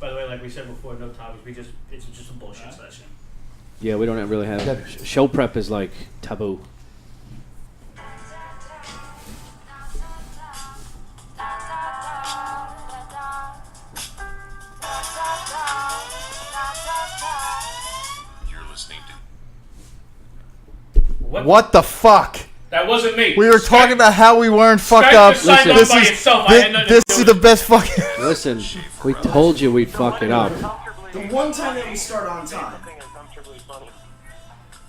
By the way, like we said before, no topics. It's just a bullshit session. Yeah, we don't really have... Show prep is like taboo. You're listening to... What the fuck? That wasn't me. We were talking about how we weren't fucked up. This is the best fucking... Listen, we told you we'd fuck it up. The one time that we start on time.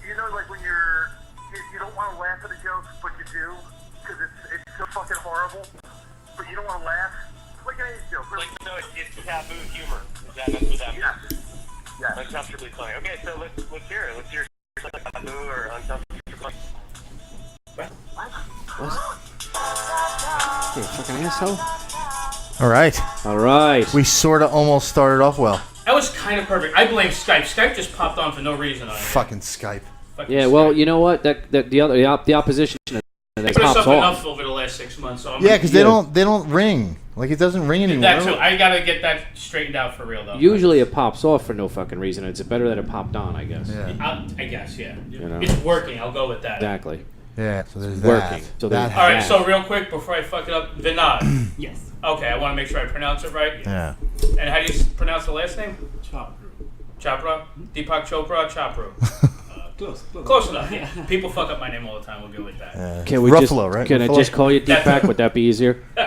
You know, like when you don't want to laugh at a joke, but you do, because it's so fucking horrible, but you don't want to laugh. Like an age joke. Like, so it's taboo humor. That's what that means? Yeah. Uncomfortably funny. Okay, so let's hear it. Let's hear taboo or uncomfortably funny. What? You fucking asshole. All right. We sort of almost started off well. That was kind of perfect. I blame Skype. Skype just popped on for no reason on it. Fucking Skype. Yeah, well, you know what? The opposition They pops put up off. enough over the last 6 months. So Because they don't ring. Like, it doesn't ring anymore. That too. I gotta get that straightened out for real though. Usually it pops off for no fucking reason. It's better that it popped on, I guess. Yeah. I guess, yeah. You know? It's working. I'll go with that. Exactly. Yeah, so there's Working. that. So there's All right, so real quick before I fuck it up, Vinod. Yes. Okay, I want to make sure I pronounce it right. Yeah. And how do you pronounce the last name? Chharpoo. Chopra? Deepak Chopra? Chopra. Close enough. Yeah. People fuck up my name all the time. We'll go with that. Can we Ruffalo, right? Can I just call you Deepak? Would that be easier? No,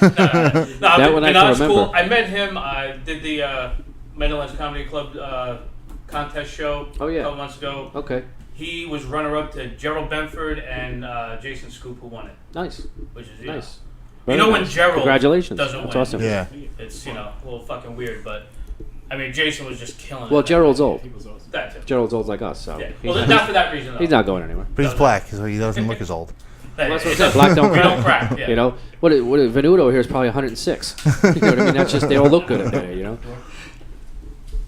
That one I can Vinod's remember. cool. I met him. I did the Meadowland Comedy Club contest show Oh, yeah. a couple months ago. Okay. He was runner-up to Gerald Benford and Jason Scoop, who won it. Nice. Which is Nice. You know when Gerald Congratulations. doesn't That's win. awesome. Yeah. It's, a little fucking weird, but I mean, Jason was just killing it. Well, Gerald's old. That too. Gerald's old like us, so Yeah. he's, Well, not for that reason, though. he's not going anywhere. But he's black, so he doesn't look as old. Hey, That's what I said. Black don't we crack. don't crack, yeah. You know what? Venuto here is probably 106. You know what I mean? That's just they all look good in there. You know.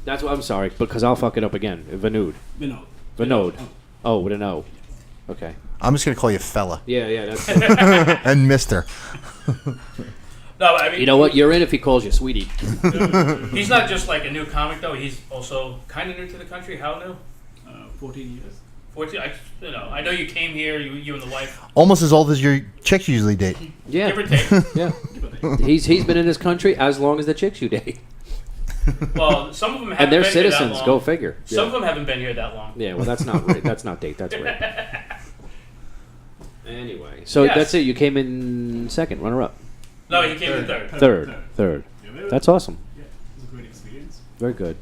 That's what I'm sorry, because I'll fuck it up again. Vinod. Oh, with an O. Okay. I'm just gonna call you fella. Yeah. That's. And Mister. No, I mean, You know what? You're in if he calls you sweetie. he's not just like a new comic though. He's also kind of new to the country. How new? 14 years. 14. I know you came here. You and the wife. Almost as old as your chicks usually date. Yeah. Give or take. Yeah. He's been in this country as long as the chicks you date. Well, some of them haven't And they're been here that citizens. long. Go figure. Some of them haven't been here that long. Yeah, well, that's not rape. That's not date. That's rape. Anyway, so Yes. that's it. You came in second, runner-up. No, he came in third. Third. That's awesome. Yeah, it was a great experience. Very good.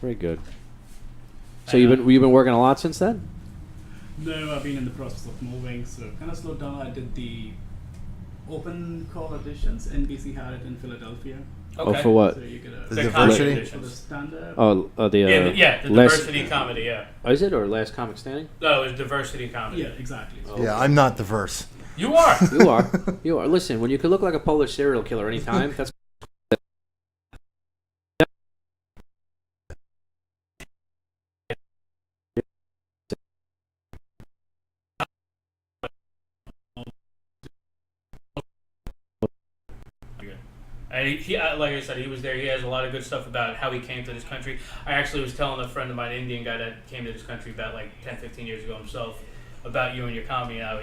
Very good. So you've been working a lot since then? No, I've been in the process of moving, so kind of slowed down. I did the open call auditions. NBC had it in Philadelphia. Okay. Oh, for what? So you get a The comedy diversity? for the auditions. stand-up. Oh, the Yeah, the last, diversity comedy. Yeah. Is it or last comic standing? No, it was diversity comedy. Yeah, exactly. Yeah, I'm not diverse. You are. You are. You are. Listen, when you can look like a Polish serial killer anytime, that's. And he, like I said, he was there. He has a lot of good stuff about how he came to this country. I actually was telling a friend of mine, an Indian guy that came to this country about like 10, 15 years ago himself, about you and your comedy. How,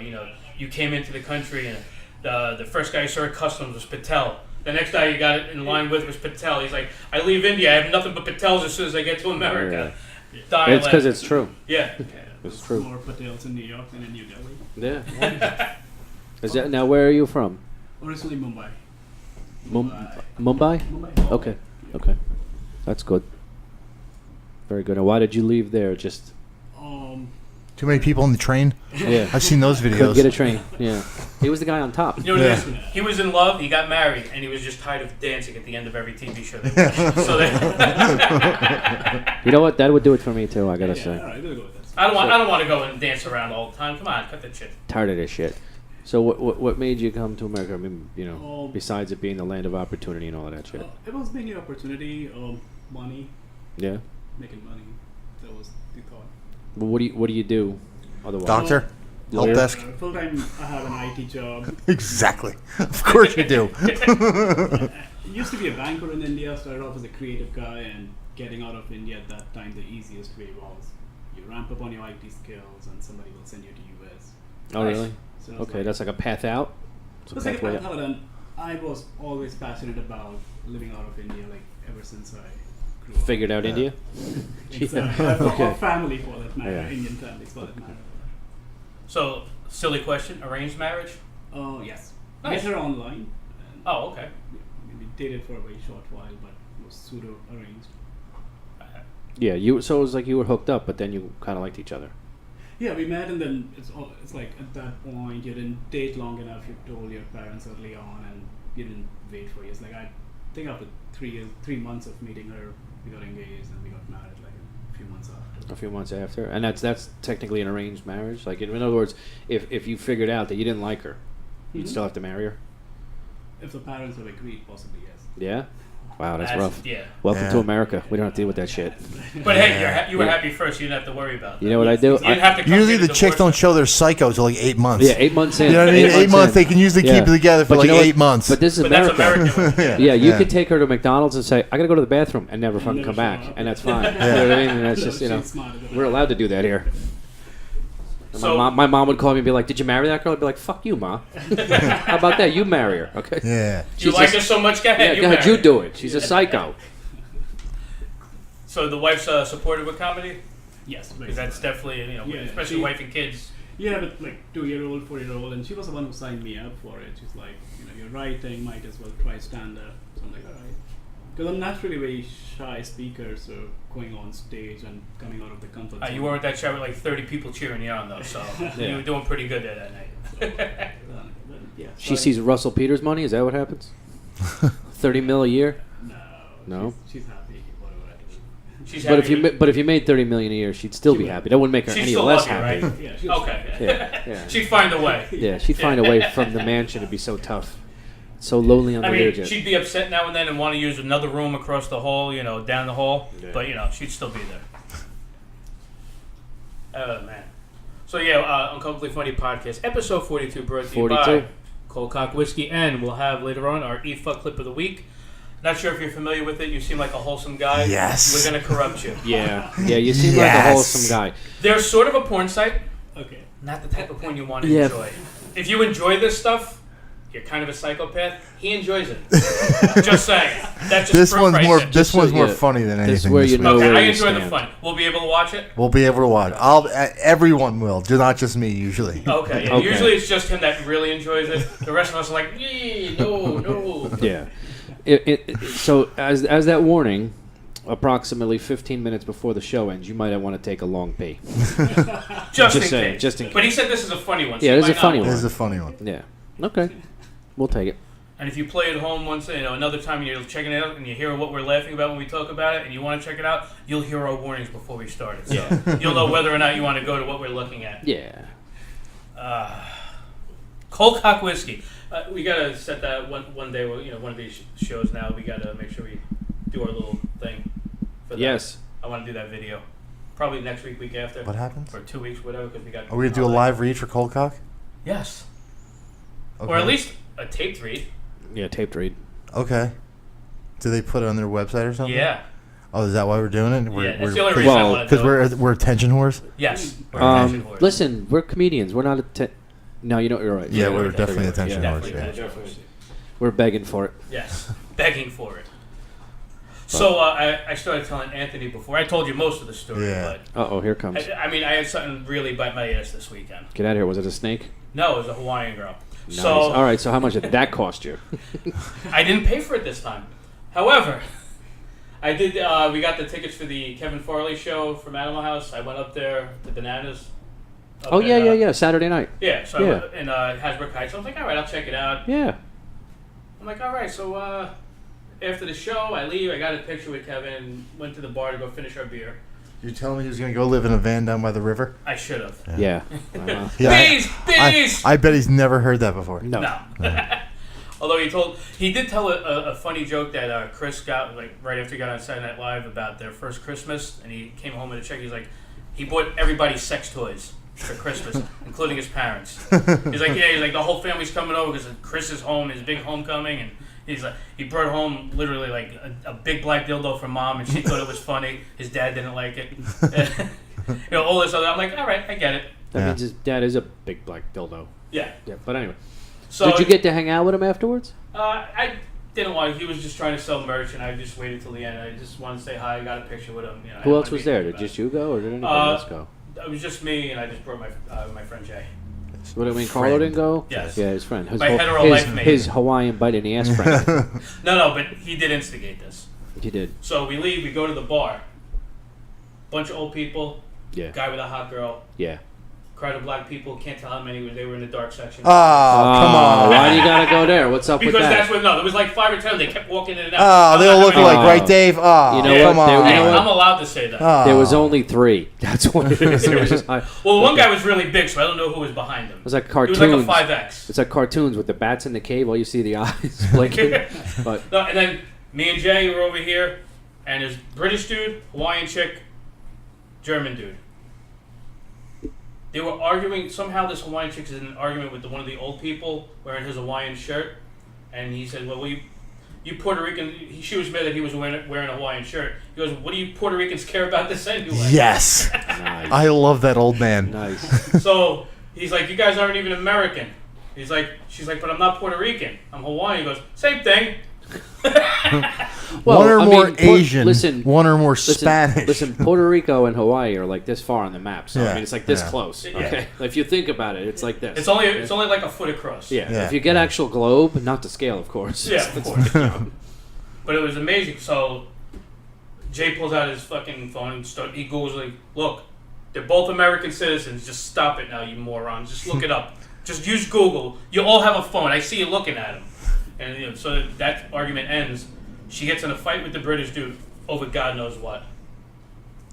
you came into the country and the first guy you saw at customs was Patel. The next guy you got in line with was Patel. He's like, I leave India, I have nothing but Patels as soon as I get to America. Yeah. It's because it's true. Yeah. It's true. More Patels in New York than in New Delhi. Yeah. Is that now? Where are you from? Originally Mumbai. Mumbai? Mumbai. Okay. That's good. Very good. And why did you leave there? Just Too many people on the train? yeah. I've seen those Couldn't videos. get a train. Yeah. He was the guy on top. You know what Yeah. it is? He was in love, he got married, and he was just tired of dancing at the end of every TV show. So You know what? That would do it for me too. I gotta Yeah, say. all right, we'll go with that. I don't want to go and dance around all the time. Come on, cut that shit. Tired of this shit. So what made you come to America? I mean, Um, besides it being the land of opportunity and all of that shit. It was being an opportunity, money, Yeah. making money. That was the thought. Well, what do you do? Otherwise, Doctor? Help desk. Full time, I have an IT job. Exactly. Of course you do. Used to be a banker in India. Started off as a creative guy, and getting out of India at that time, the easiest way was you ramp up on your IT skills, and somebody will send you to US. Oh, really? So Okay, that's like a path out. It's like a path out, and I was always passionate about living out of India, like ever since I grew up. Figured out India. Our family, for that matter, Yeah. Indian families, for that matter. So, silly question: arranged marriage? Oh yes, Nice. met her online. And Oh, okay. we dated for a very short while, but it was pseudo arranged. Yeah, so it was like you were hooked up, but then you kind of liked each other. Yeah, we met, and then it's like at that point you didn't date long enough. You told your parents early on, and you didn't wait for years. Like I think after 3 months of meeting her, we got engaged and we got married like a few months after. A few months after, and that's technically an arranged marriage. Like in other words, if you figured out that you didn't like her, you'd still have to marry her. If the parents have agreed, possibly yes. Yeah. Wow, that's rough. Yeah. Welcome to America. We don't have to deal with that shit. But hey, you were happy first. You didn't have to worry about that. You know what I do? You didn't have to come Usually get a the chicks don't divorce. show their psycho till like 8 months. Yeah, 8 months in. You know what I mean? 8 months, they can usually keep it together for But you like know what? 8 months. But this is But America. that's American. Yeah, you could take her to McDonald's and say, "I gotta go to the bathroom," and never fucking come back, and that's fine. You know what I mean? And that's just She's smarter than we're I. allowed to do that here. And So- my mom would call me and be like, "Did you marry that girl?" I'd be like, "Fuck you, ma." How about that? You marry her, okay? Yeah. You like her so much? Go ahead. Yeah, go ahead. marry You her. do it. She's a psycho. So the wife's supportive with comedy? Yes, very Because that's definitely, Yeah, especially she- wife and kids. Yeah, but like 2-year-old, 4-year-old, and she was the one who signed me up for it. She's like, you're writing, might as well try stand-up. So I'm like, all right. Because I'm naturally a very shy speaker, so going on stage and coming out of the comfort zone. You were at that show with like 30 people cheering you on, though, so you were doing pretty good there that night. Yeah, She so sees Russell Peters' money. Is that what happens? 30 mil a year. No? She's happy. Whatever I do. She's But happy if you made 30 million a year, she'd still be happy. That wouldn't make her She'd any still less love you, happy. right? Yeah, she was Okay. Yeah. She'd find a way. Yeah, she'd find a way from the mansion to be so tough, so lonely on the I mean, Learjet. she'd be upset now and then and want to use another room across the hall, down the hall. Yeah. But, she'd still be there. Oh, man. So, yeah, Uncomfortably Funny Podcast, episode 42, brought to you 42. by Cold Cock Whiskey, and we'll have later on our E-Fuck clip of the week. Not sure if you're familiar with it. You seem like a wholesome guy. Yes. We're going to corrupt you. Yeah, you seem like a Yes. wholesome guy. They're sort of a porn site, Okay. not the type of porn you want to Yeah. enjoy. If you enjoy this stuff, you're kind of a psychopath. He enjoys it. Just saying. That's just This proof one's right more. there. This one's more yeah. funny than anything. This is where you week. know Okay, where I you enjoy the stand. fun. We'll be able to watch it. We'll be able to watch. Everyone will, not just me. Usually. Okay. Yeah, Okay. usually it's just him that really enjoys it. The rest of us are like, no. Yeah. So as that warning, approximately 15 minutes before the show ends, you might want to take a long pee. Just in saying, case. just in But he said this is a funny one. So Yeah, you this is might a funny not one. This is a funny one. Yeah. Okay. We'll take it. And if you play at home once, another time, and you're checking it out, and you hear what we're laughing about when we talk about it, and you want to check it out, you'll hear our warnings before we start it. So you'll know whether or not you want to go to what we're looking at. Yeah. Cold Cock Whiskey. We gotta set that one day. One of these shows now. We gotta make sure we do our little thing. For that. Yes. I want to do that video. Probably next week after. What happens? Or 2 weeks, whatever. Because we got. Are we gonna do a live read for Cold Cock? Yes. Okay. Or at least a taped read. Yeah, taped read. Okay. Do they put it on their website or something? Yeah. Oh, is that why we're doing it? Yeah. That's the only reason I want to Because do it. we're attention whores. Yes. We're attention whores. Listen, we're comedians. We're not no, you're right. Yeah, we're we're definitely attention Yeah. whores. Definitely Yeah. attention whores. We're begging for it. Yes, begging for it. So I started telling Anthony before. I told you most of the story, Yeah. Uh-oh, here comes. but I had something really bite my ass this weekend. Get out of here. Was it a snake? No, it was a Hawaiian girl. Nice. So All right, so how much did that cost you? I didn't pay for it this time. However, I did. We got the tickets for the Kevin Farley show from Animal House. I went up there to Bananas. up Oh, in, yeah. Saturday night. Yeah, so Yeah. I went in Hasbrook Heights. I was like, all right, I'll check it out. Yeah. I'm like, all right, so after the show, I leave. I got a picture with Kevin. Went to the bar to go finish our beer. You're telling me he was gonna go live in a van down by the river? I should have. Yeah. Yeah, Bees! I bet he's never heard that before. No. No. Although he did tell a funny joke that Chris got right after he got on Saturday Night Live about their first Christmas, and he came home with a check. He's like, he bought everybody sex toys for Christmas, including his parents. He's like, the whole family's coming over because Chris is home, his big homecoming, and he's like, he brought home literally like a big black dildo from mom, and she thought it was funny. His dad didn't like it. All this other. I'm like, all right, I get it. That means his dad is a big black dildo. Yeah. Yeah, but anyway. So did you get to hang out with him afterwards? I didn't want to. He was just trying to sell merch, and I just waited till the end. I just wanted to say hi. I got a picture with him. Who else was there? Did just you go, or did anybody else go? It was just me, and I just brought my friend Jay. What do you mean, Carlo didn't go? Yes. Yeah, his friend. My hetero life mate. His Hawaiian bite in the ass friend. No, but he did instigate this. He did. So we leave, we go to the bar. Bunch of old people. Yeah. Guy with a hot girl. Yeah. Crowd of black people. Can't tell how many they were in the dark section. Oh, come on. Why do you gotta go there? What's up with that? Because that's what, there was like 5 or 10. They kept walking in and out. Oh, they all look alike, right, Dave? Oh, you know come what? on. I'm allowed to say that. There was only 3. That's what it is. It was just, well, one guy was really big, so I don't know who was behind him. It was like cartoons. It was like a 5X. It's like cartoons with the bats in the cave. All you see the eyes blinking. But no, and then me and Jay were over here, and there's British dude, Hawaiian chick, German dude. They were arguing. Somehow this Hawaiian chick is in an argument with one of the old people wearing his Hawaiian shirt. And he said, well, you Puerto Rican... She was mad that he was wearing a Hawaiian shirt. He goes, what do you Puerto Ricans care about this anyway? Yes. Nice. I love that old man. Nice. So he's like, you guys aren't even American. She's like, but I'm not Puerto Rican. I'm Hawaiian. He goes, same thing. One or more Asian, one or more Spanish. Listen, Puerto Rico and Hawaii are like this far on the map. So I Yeah, mean, it's like this yeah. close. Yeah. Okay, if you think about it, it's like this. It's only like a foot across. Yeah. Yeah. If you get actual globe, not to scale, of course. Yeah, of course. But it was amazing. So Jay pulls out his fucking phone and he goes like, look, they're both American citizens. Just stop it now, you morons. Just look it up. Just use Google. You all have a phone. I see you looking at them. And so that argument ends. She gets in a fight with the British dude over God knows what.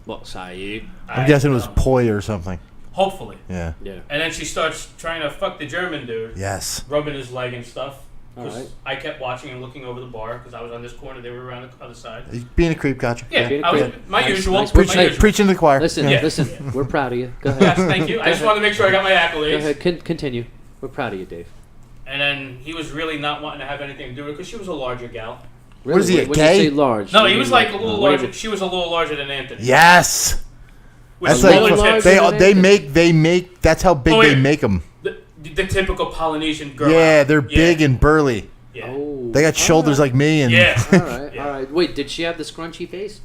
Well, Saeed. I'm guessing it was poi or something. Hopefully. Yeah. Yeah. And then she starts trying to fuck the German dude. Yes. Rubbing his leg and stuff. All right. I kept watching and looking over the bar because I was on this corner. They were around the other side. Being a creep, gotcha. Yeah, being a I was creep. my Nice, usual. nice. my Hey, usual. Preaching to the choir. Listen, Yeah. listen. We're proud of you. Go ahead. Yes, thank you. I just wanted to make sure I got my accolades. Go ahead. Continue. We're proud of you, Dave. And then he was really not wanting to have anything to do with it because she was a larger gal. Really? What is he, When gay? you say large? No, you he mean was like a little what larger. do She was a little larger than Anthony. Yes. With That's smaller like tits. they make. That's how big Oh, they yeah. make them. The typical Polynesian girl. Yeah, they're big and burly. Yeah. Oh. They got shoulders like me and. Yeah. All right. Yeah. All right. Wait, did she have the scrunchy face?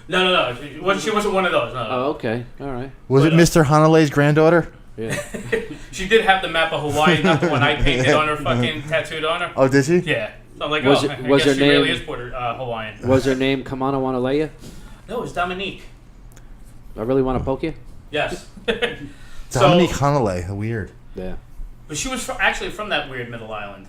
No. She wasn't one of those. No. Oh, okay. All right. Was it Mr. Hanale's granddaughter? Yeah. She did have the map of Hawaii, not the one I painted on her, fucking tattooed on her. Oh, did she? Yeah. So I'm like, Was I her guess she really name- is Hawaiian. Was her name Kamana Wanalea? No, it's Dominique. I really want to poke you. Yes. Dominique Hanale. Weird. Yeah. But she was actually from that weird middle island.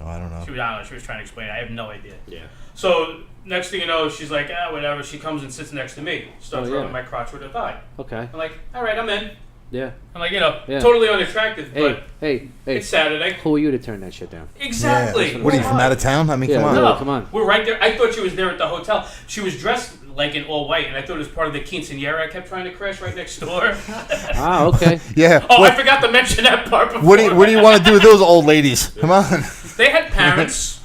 Oh, I don't know. She was trying to explain it. I have no idea. Yeah. So next thing you know, she's like, whatever. She comes and sits next to me. Starts Oh, yeah. rubbing my crotch with her thigh. Okay. I'm like, all right, I'm in. Yeah. I'm like, Yeah. totally unattractive, but Hey. it's Saturday. Who are you to turn that shit down? Exactly. Yeah. What are you from out of town? I mean, Yeah, come on. really. No, come on. We're right there. I thought she was there at the hotel. She was dressed like in all white, and I thought it was part of the quinceañera I kept trying to crash right next door. Ah, okay. Yeah. Oh, I forgot to mention that part before. What do you want to do with those old ladies? Come on. They had parents.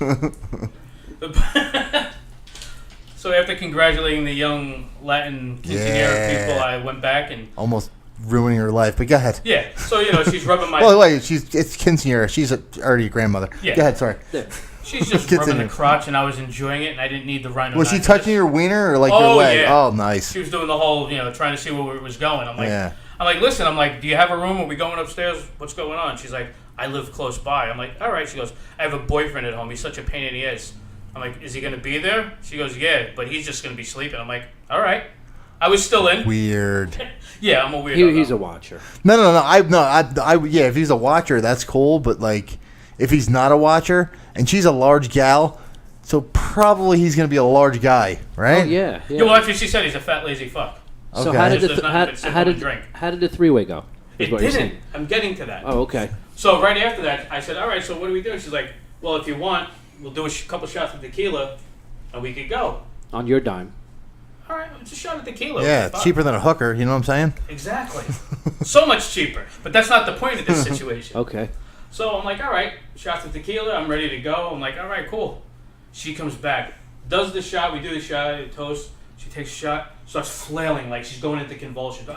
So after congratulating the young Latin quinceañera people, I went back and... Almost ruining her life, but go ahead. Yeah, so, she's rubbing my... Well, wait, it's quinceanera. She's already a grandmother. Yeah. Go ahead, sorry. She's just rubbing the crotch, and I was enjoying it, and I didn't need the rhino. Was she touching your wiener or like your Oh, leg? yeah. Oh, nice. She was doing the whole, trying to see where it was going. I'm like, Yeah. listen, do you have a room? Are we going upstairs? What's going on? She's like, I live close by. I'm like, all right. She goes, I have a boyfriend at home. He's such a pain in the ass. I'm like, is he going to be there? She goes, yeah, but he's just going to be sleeping. I'm like, all right. I was still in. Weird. Yeah, I'm a weirdo. He's a watcher. No. Yeah, if he's a watcher, that's cool. But like, if he's not a watcher and she's a large gal, so probably he's gonna be a large guy, right? Oh yeah. Yeah, well, that's what she said. He's a fat, lazy fuck. So Okay. how did Just the does not even sip on a drink. how did the three-way go? is It what you're didn't. saying. I'm getting to that. Oh, okay. So right after that, I said, all right, so what are we doing? She's like, well, if you want, we'll do a couple shots of tequila, and we could go. On your dime. all right, it's a shot of tequila. Yeah, It's it's cheaper than a hooker. You know what I'm saying? Exactly. So much cheaper. But that's not the point of this situation. Okay. So I'm like, all right, shots of tequila. I'm ready to go. I'm like, all right, cool. She comes back, does the shot. We do the shot, toast. She takes a shot, starts flailing like she's going into convulsions.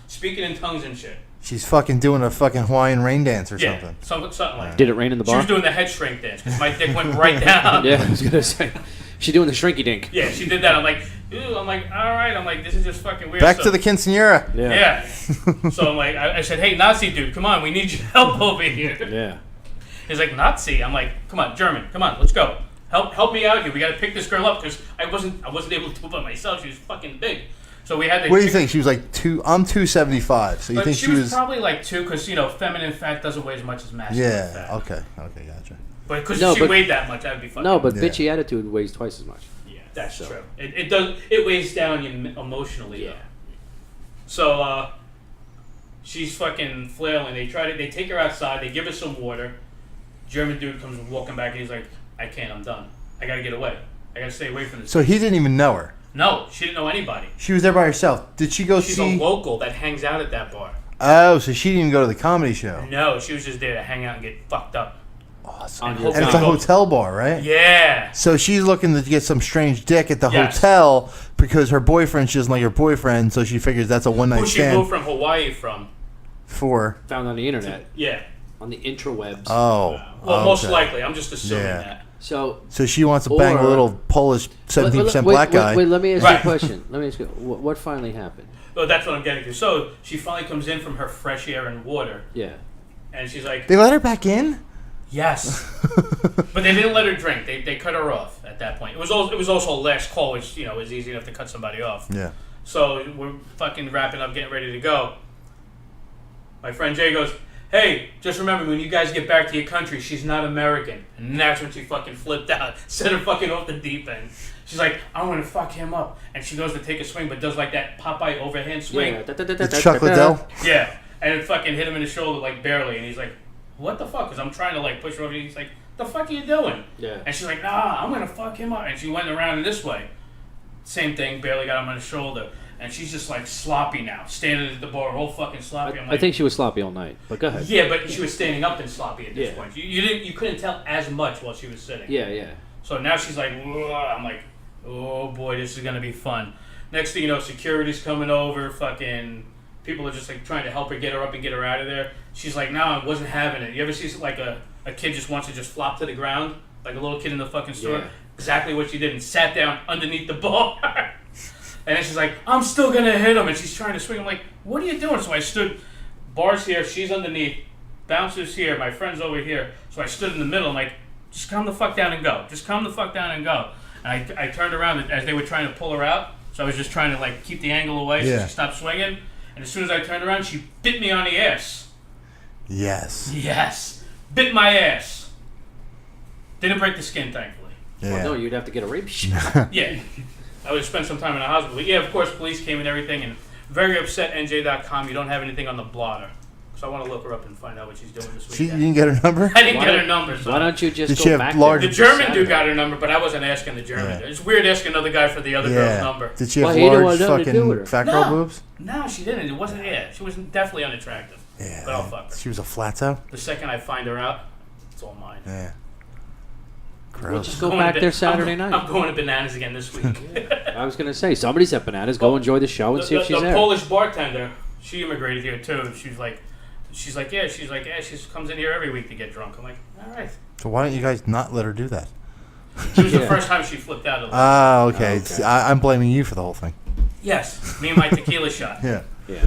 Speaking in tongues and shit. She's fucking doing a fucking Hawaiian rain dance or Yeah, something. something like that. Did it rain in the She bar? was doing the head shrink dance because my dick went right down. Yeah, I was gonna say. She doing the shrinky dink. Yeah, she did that. I'm like, ew. I'm like, all right. I'm like, this is just fucking weird. Back So- to the quinceanera. Yeah. So I'm like, I said, hey, Nazi dude, come on, we need your help over here. Yeah. He's like, Nazi. I'm like, come on, German, come on, let's go. Help me out here. We got to pick this girl up because I wasn't able to do it by myself. She was fucking big. So we had to. What do you think? She was like I'm 275. So you But think she was probably like 2 because feminine fat doesn't weigh as much as masculine Yeah. fat. Okay, gotcha. But because No, she but- weighed that much, I'd be fucking. No, but Yeah. bitchy attitude weighs twice as much. Yeah, that's true. It does. It weighs down you emotionally. Yeah. Though. So she's fucking flailing. They take her outside. They give her some water. German dude comes walking back and he's like, I can't. I'm done. I gotta get away. I gotta stay away from this. So he didn't even know her. No, she didn't know anybody. She was there by herself. Did she go She's see? a local that hangs out at that bar. Oh, so she didn't even go to the comedy show. No, she was just there to hang out and get fucked up. Awesome. And And it's a hotel bar, right? Yeah. So she's looking to get some strange dick at the Yes. hotel because her boyfriend, she doesn't like her boyfriend, so she figures that's a one night Who she stand moved from Hawaii from? for. Found on the internet, Yeah. on the interwebs. Oh. Well, most okay. likely. I'm just assuming Yeah. that. So So she wants to bang a Or- little Polish 17% wait, black guy. Wait, let me ask you Right. a question. Let me ask you, what finally happened? Well, that's what I'm getting to. So she finally comes in from her fresh air and water, Yeah. and she's like, They let her back in? yes. But they didn't let her drink. They cut her off at that point. It was also a last call, which is easy enough to cut somebody off. Yeah. So we're fucking wrapping up, getting ready to go. My friend Jay goes, hey, just remember, when you guys get back to your country, she's not American. And that's when she fucking flipped out. Set her fucking off the deep end. She's like, I want to fuck him up. And she goes to take a swing, but does like that Popeye overhand swing. Yeah. It's Chuck Liddell? Yeah. And it fucking hit him in the shoulder, like, barely. And he's like, what the fuck? Because I'm trying to, like, push her over. He's like, the fuck are you doing? Yeah. And she's like, nah, I'm going to fuck him up. And she went around in this way. Same thing, barely got him on the shoulder. And she's just, like, sloppy now. Standing at the bar, all fucking sloppy. I'm I like, think she was sloppy all night, but go ahead. yeah, but she was standing up and sloppy at this Yeah. point. You couldn't tell as much while she was sitting. Yeah, yeah. So now she's like, "Whoa." I'm like, oh boy, this is gonna be fun. Next thing you know, security's coming over. Fucking people are just like trying to help her get her up and get her out of there. She's like, no, I wasn't having it. You ever see like a kid just wants to just flop to the ground, like a little kid in the fucking store? Yeah. Exactly what she did, and sat down underneath the bar. And then she's like, I'm still gonna hit him, and she's trying to swing. I'm like, what are you doing? So I stood, bars here, she's underneath, bouncers here, my friend's over here. So I stood in the middle. I'm like, just calm the fuck down and go. Just calm the fuck down and go. And I turned around as they were trying to pull her out. So I was just trying to like keep the angle away so Yeah. she stopped swinging. And as soon as I turned around, she bit me on the ass. Yes. Yes, bit my ass. Didn't break the skin, thankfully. Yeah. Well, no, you'd have to get a rape shot. Yeah, I would have spent some time in the hospital. But yeah, of course, police came and everything. And very upset, NJ.com. You don't have anything on the blotter. So I want to look her up and find out what she's doing this She, you weekend. didn't get her number? I didn't Why get her don't- number. So. Why don't you just Did go she have back large- The there? German Saturday. dude got her number, but I wasn't asking the German Yeah. dude. It's weird asking another guy for the other girl's number. Did she have Well, he didn't large want nothing to do with fucking her. fat girl No. boobs? No, she didn't. It wasn't. Yeah, she was definitely unattractive. Yeah. But I'll fuck her. She was a flatto? The second I find her out, it's all mine. Yeah. Well, Gross. just go I'm going back to there ba- Saturday I'm night. going to Bananas again this week. I was gonna say somebody's at Bananas. Go enjoy the show and see if she's the there. Polish bartender, she immigrated here too. She's like, yeah, she comes in here every week to get drunk. I'm like, all right. So why don't you guys not let her do that? She was the Yeah. first time she flipped out. A little. Ah, okay. Okay. It's- I'm blaming you for the whole thing. Yes, me and my tequila shot. Yeah. Yeah.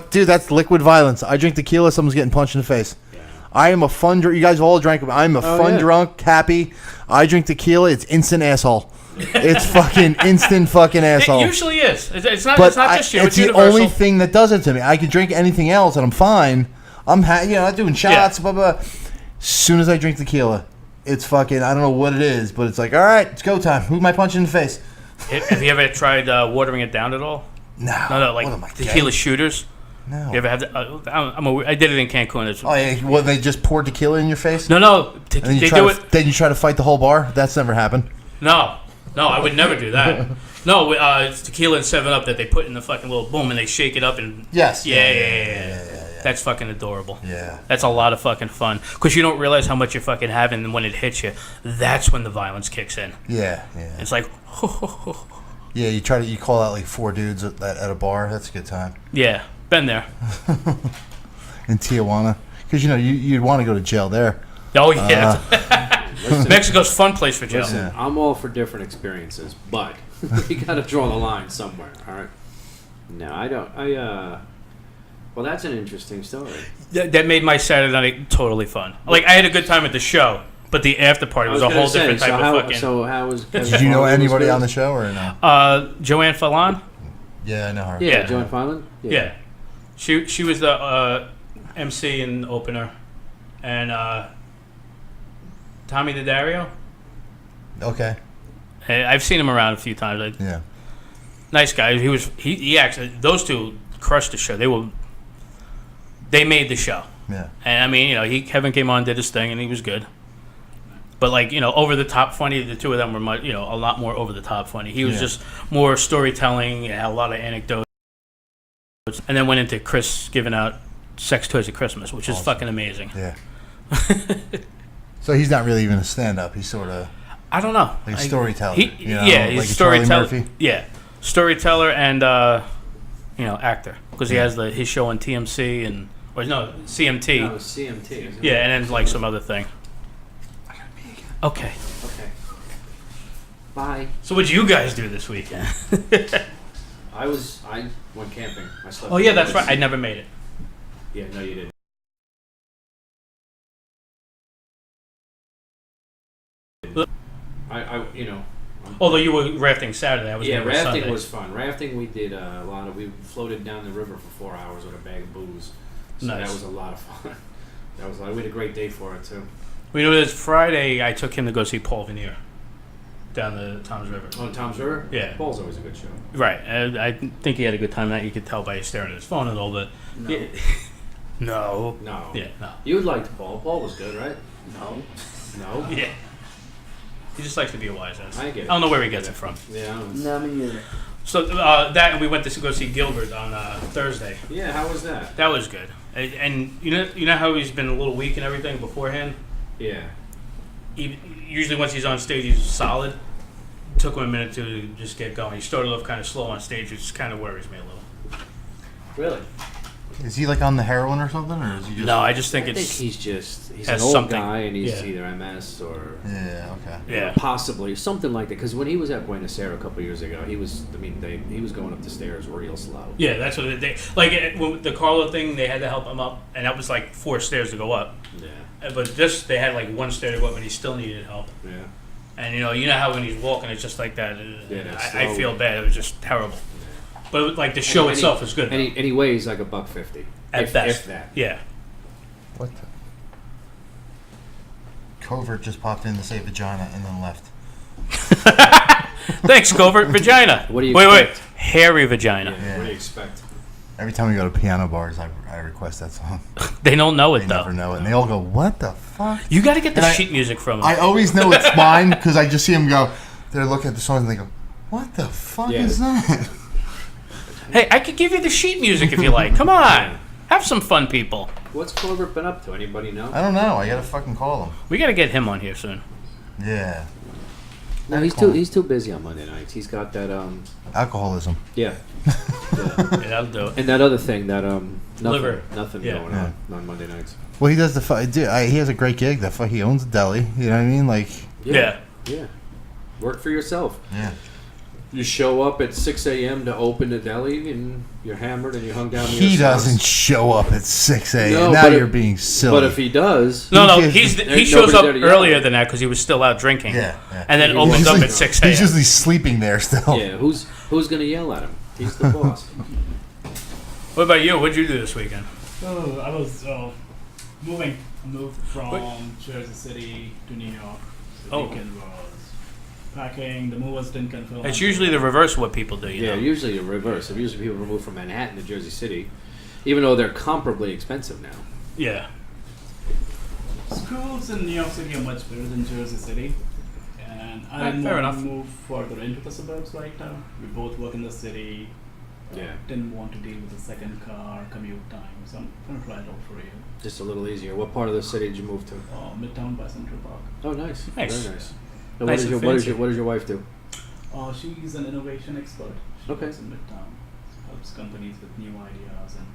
Dude, that's liquid violence. I drink tequila, someone's getting punched in the face. I am a fun drunk. You guys all drank it. I'm a fun yeah. drunk, happy. I drink tequila, it's instant asshole. It's fucking instant fucking asshole. It usually is. It's not. But It's not just you. it's It's the universal. only thing that does it to me. I could drink anything else and I'm fine. I'm not doing shots, blah, blah. As soon as I drink tequila, it's fucking, I don't know what it is, but it's like, all right, it's go time. Who am I punching in the face? Have you ever tried watering it down at all? No. No, What am I, like gay? tequila shooters. No. You ever have that? I did it in Cancun. It's, Oh, yeah. Well, they just pour tequila in your face? no. And then They do it. Then you try to fight the whole bar? That's never happened. No, No, I would never do that. No, it's tequila and 7-Up that they put in the fucking little boom and they shake it up and... Yes. Yeah. That's fucking adorable. Yeah. That's a lot of fucking fun. Because you don't realize how much you're fucking having, and when it hits you, that's when the violence kicks in. Yeah. It's like... Yeah, you call out like 4 dudes at a bar. That's a good time. Yeah, been there. In Tijuana. Because, you'd want to go to jail there. Oh, yeah. Mexico's a fun place for jail. Listen, I'm all for different experiences, but you got to draw the line somewhere, all right? No, I don't. Well, that's an interesting story. That made my Saturday night totally fun. Like, I had a good time at the show, but the after party was a whole different type of fucking... So how was... Did you know anybody on the show or no? Joanne Fallon? Yeah, I know her. Yeah, Joanne Fallon? Yeah. She was the MC and opener. And Tommy Daddario? Okay. I've seen him around a few times. Yeah. Nice guy. He actually... Those two crushed the show. They made the show. Yeah. And I mean, Kevin came on, did his thing, and he was good. But like, over the top funny, the two of them were much, a lot more over the top funny. He was just more storytelling, had a lot of anecdotes, and then went into Chris giving out sex toys at Christmas, which is fucking amazing. Yeah. So he's not really even a stand-up. He's sort of... I don't know. Like a storyteller. He's like a storyteller. Murphy. Yeah, storyteller and actor, because he has his show on TMC CMT. No, CMT. Isn't it? Yeah, and then like some other thing. I gotta pee again. Okay. Bye. So what'd you guys do this weekend? I went camping. I slept. Oh yeah, that's right. I never made it. Yeah, no, you didn't. Although you were rafting Saturday, I was there rafting Sunday. was fun. Rafting, we did a lot of. We floated down the river for 4 hours with a bag of booze. So Nice. that was a lot of fun. We had a great day for it too. We know this Friday. I took him to go see Paul Veneer down the Tom's River. On Tom's River? Yeah. Paul's always a good show. Right. I think he had a good time. That you could tell by staring at his phone and all that. No. Yeah. No. No. Yeah. No. You liked Paul. Paul was good, right? No. No? Yeah. He just likes to be a wise ass. I get it. I don't know where he gets it from. Yeah. No, me neither. So that, and we went to go see Gilbert on Thursday. Yeah, how was that? That was good. And you know how he's been a little weak and everything beforehand? Yeah. Usually once he's on stage, he's solid. It took him a minute to just get going. He started off kind of slow on stage, which kind of worries me a little. Really? Is he like on the heroin or something, or is he just? No, I just think I think it's he's has an old something. guy and he's Yeah. either MS or Yeah. Okay. yeah. possibly something like that. Because when he was at Buenos Aires a couple years ago, he was going up the stairs real slow. Yeah, that's what they like. With the Carlo thing, they had to help him up, and that was like 4 stairs to go up. Yeah. But this, they had like 1 stair to go up, and he still needed help. Yeah. And you know how when he's walking, it's just like that. that's I slow. feel bad. It was just terrible. But like the show itself was good. And he weighs like $150 At best. If that. Yeah. What? Covert just popped in to say vagina and then left. Thanks, Covert Vagina. What do you wait, expect? hairy vagina. Yeah. What do you expect? Every time we go to piano bars, I request that song. They don't know it They though. never know it, and they all go, "What the fuck?" You got to get the And sheet music from him. I always know it's mine because I just see them go. They're looking at the songs and they go, "What the fuck Yeah. is that?" Hey, I could give you the sheet music if you like. Come on, have some fun, people. What's Covert been up to? Anybody know? I don't know. I gotta fucking call them. We got to get him on here soon. Yeah. No, he's too busy on Monday nights. He's got that Alcoholism. yeah. Yeah, that'll do it. And that other thing that Liver. nothing Yeah. going on Monday nights. Well, he does he has a great gig. He owns a deli. You know what I mean? Like, Yeah. Work for yourself. yeah. You show up at 6 a.m. to open the deli, and you're hammered, and you hung down. He doesn't show up at 6 a.m. No, now but you're being silly. But if he does, No, He he Ain't shows nobody up there to yell earlier at. than that because he was still out drinking. yeah. And then He's opens up usually- at 6 He's a.m. usually sleeping there still. yeah, who's gonna yell at him? He's the boss. What about you? What'd you do this weekend? Oh, I was moved from Jersey City to New York. The Oh. weekend was packing. The movers didn't confirm. It's usually the reverse of what people do, you Yeah, know? usually the reverse. Usually people move from Manhattan to Jersey City, even though they're comparably expensive now. Yeah. Schools in New York City are much better than Jersey City, And I Right, didn't fair want enough. to move further into the suburbs right now. We both work in the city. Yeah. Didn't want to deal with the second car commute time, so I'm gonna try it out for you. Just a little easier. What part of the city did you move to? Midtown by Central Park. Oh, nice. Nice. Very nice. And Nice and fancy. what does your wife do? She's an innovation expert. She Okay. works in Midtown. Helps companies with new ideas and.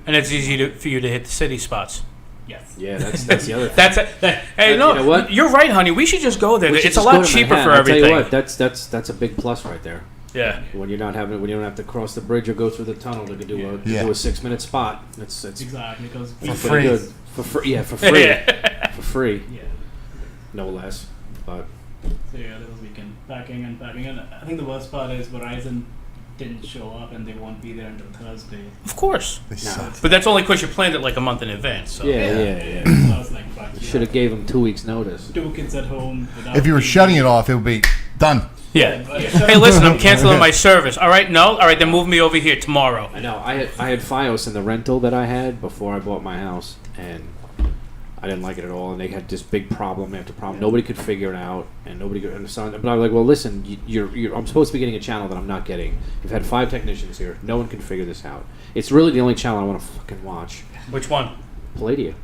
And it's easy for you to hit the city spots. Yes. Yeah, that's the other thing. Hey, You no, know what? you're right, honey. We should just go there. We should It's a just go lot to cheaper Manhattan. for I'll tell everything. you what, that's a big plus right there. Yeah. When you don't have to cross the bridge or go through the tunnel to do a Yeah. 6-minute spot. It's Exactly, because For pretty free. good. For free. Yeah, for free. Yeah. For free, Yeah. no less. But So yeah, that was weekend packing, and I think the worst part is Verizon didn't show up, and they won't be there until Thursday. Of course. They suck. But that's only because you planned it like a month in advance. So. yeah. So I was like, fuck, Should have gave him 2 weeks notice. 2 kids at home. Without If you were TV. shutting it off, it would be done. Yeah. But- Hey, listen, I'm canceling my service. All right, no? All right, then move me over here tomorrow. I know. I had FiOS in the rental that I had before I bought my house, and I didn't like it at all. And they had this big problem after problem. Nobody could figure it out, and nobody could understand. But I was like, well, listen, I'm supposed to be getting a channel that I'm not getting. You've had 5 technicians here. No one can figure this out. It's really the only channel I want to fucking watch. Which one? Palladia.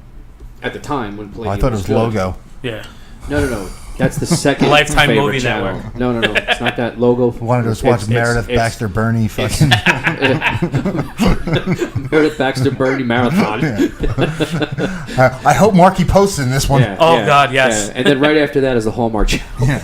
At the time when Palladia Oh, I thought it was good. Logo. Yeah. No. That's the second Lifetime favorite Movie channel. Network. No. It's not that Logo. Wanted to just watch Meredith Baxter Burney fucking. Meredith Baxter Bernie Marathon. I hope Marky posts in this one. Yeah, Oh, yeah, God, yes. yeah. And then right after that is the Hallmark Channel.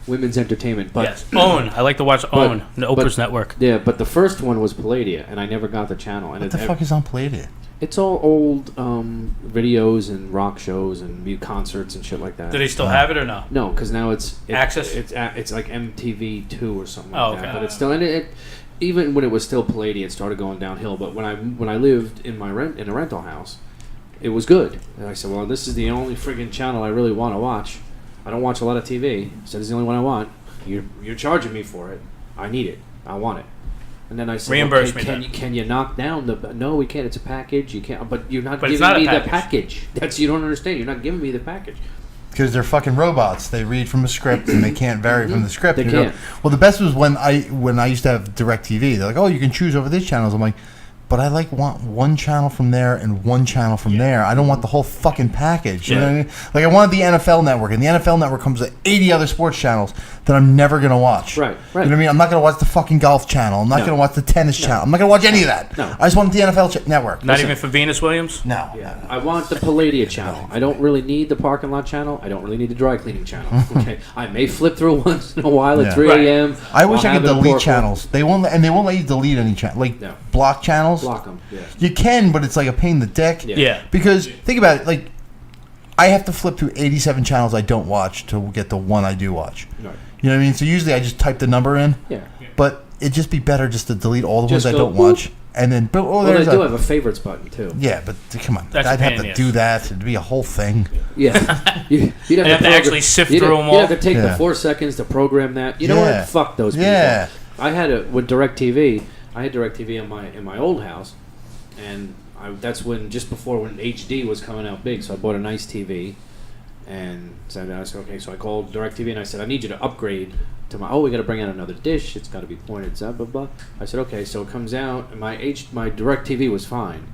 Women's Entertainment. But Yes. OWN. I like to watch OWN, the Oprah's Network. Yeah, but the first one was Palladia, and I never got the channel. And What the fuck is on Palladium? It's all old videos and rock shows and concerts and shit like that. Do they still have it or no? No, because now it's Access? It's like MTV2 or something like Oh, that. okay. But it's still, and it even when it was still Palladia, it started going downhill. But when I lived in in a rental house, it was good. And I said, well, this is the only friggin' channel I really want to watch. I don't watch a lot of TV, so this is the only one I want. You're charging me for it. I need it. I want it. And then I said, Reimburse okay, me then. can you knock down the? No, we can't. It's a package. You can't. But you're not But it's giving not a me package. the package. That's you don't understand. You're not giving me the package. Because they're fucking robots. They read from a script and they can't vary from the script. They You know? can't. Well, the best was when I used to have DirecTV. They're like, oh, you can choose over these channels. I'm like, but I want one channel from there and one channel from there. I don't want the whole fucking package. You know what I mean? Like I wanted the NFL Network, and the NFL Network comes with 80 other sports channels that I'm never gonna watch. Right. You know what I mean? I'm not gonna watch the fucking golf channel. I'm not No. gonna watch the tennis channel. I'm not gonna watch any of that. No. I just want the NFL Network. Not even for Venus Williams? No. Yeah, I want the Palladia channel. I don't really need the parking lot channel. I don't really need the dry cleaning channel. Okay, I may flip through once in a while at Yeah. 3 a.m. I wish while I could having a delete pork roll. channels. They won't let you delete any channel. Like No. block channels. Block them. Yeah. You can, but it's like a pain in the dick. Yeah. Yeah. Because think about it, like I have to flip through 87 channels I don't watch to get the one I do watch. Right. You know what I mean? So usually I just type the number in, Yeah. but it'd just be better just to delete all the Just ones I go don't watch, and then Well, there's they do have a favorites button too. yeah, but come on, That's a I'd have pain, to yes. do that. It'd be a whole thing. Yeah. You'd have to actually sift through them all. You'd have to take the Yeah. 4 seconds to program that. You know Yeah. what? Fuck those people. Yeah. I had it with DirecTV. I had DirecTV in my old house, and that's when just before when HD was coming out big. So I bought a nice TV, and said I said okay. So I called DirecTV and I said I need you to upgrade to my. Oh, we got to bring out another dish. It's got to be pointed. Blah blah blah. I said okay. So it comes out, and my DirecTV was fine,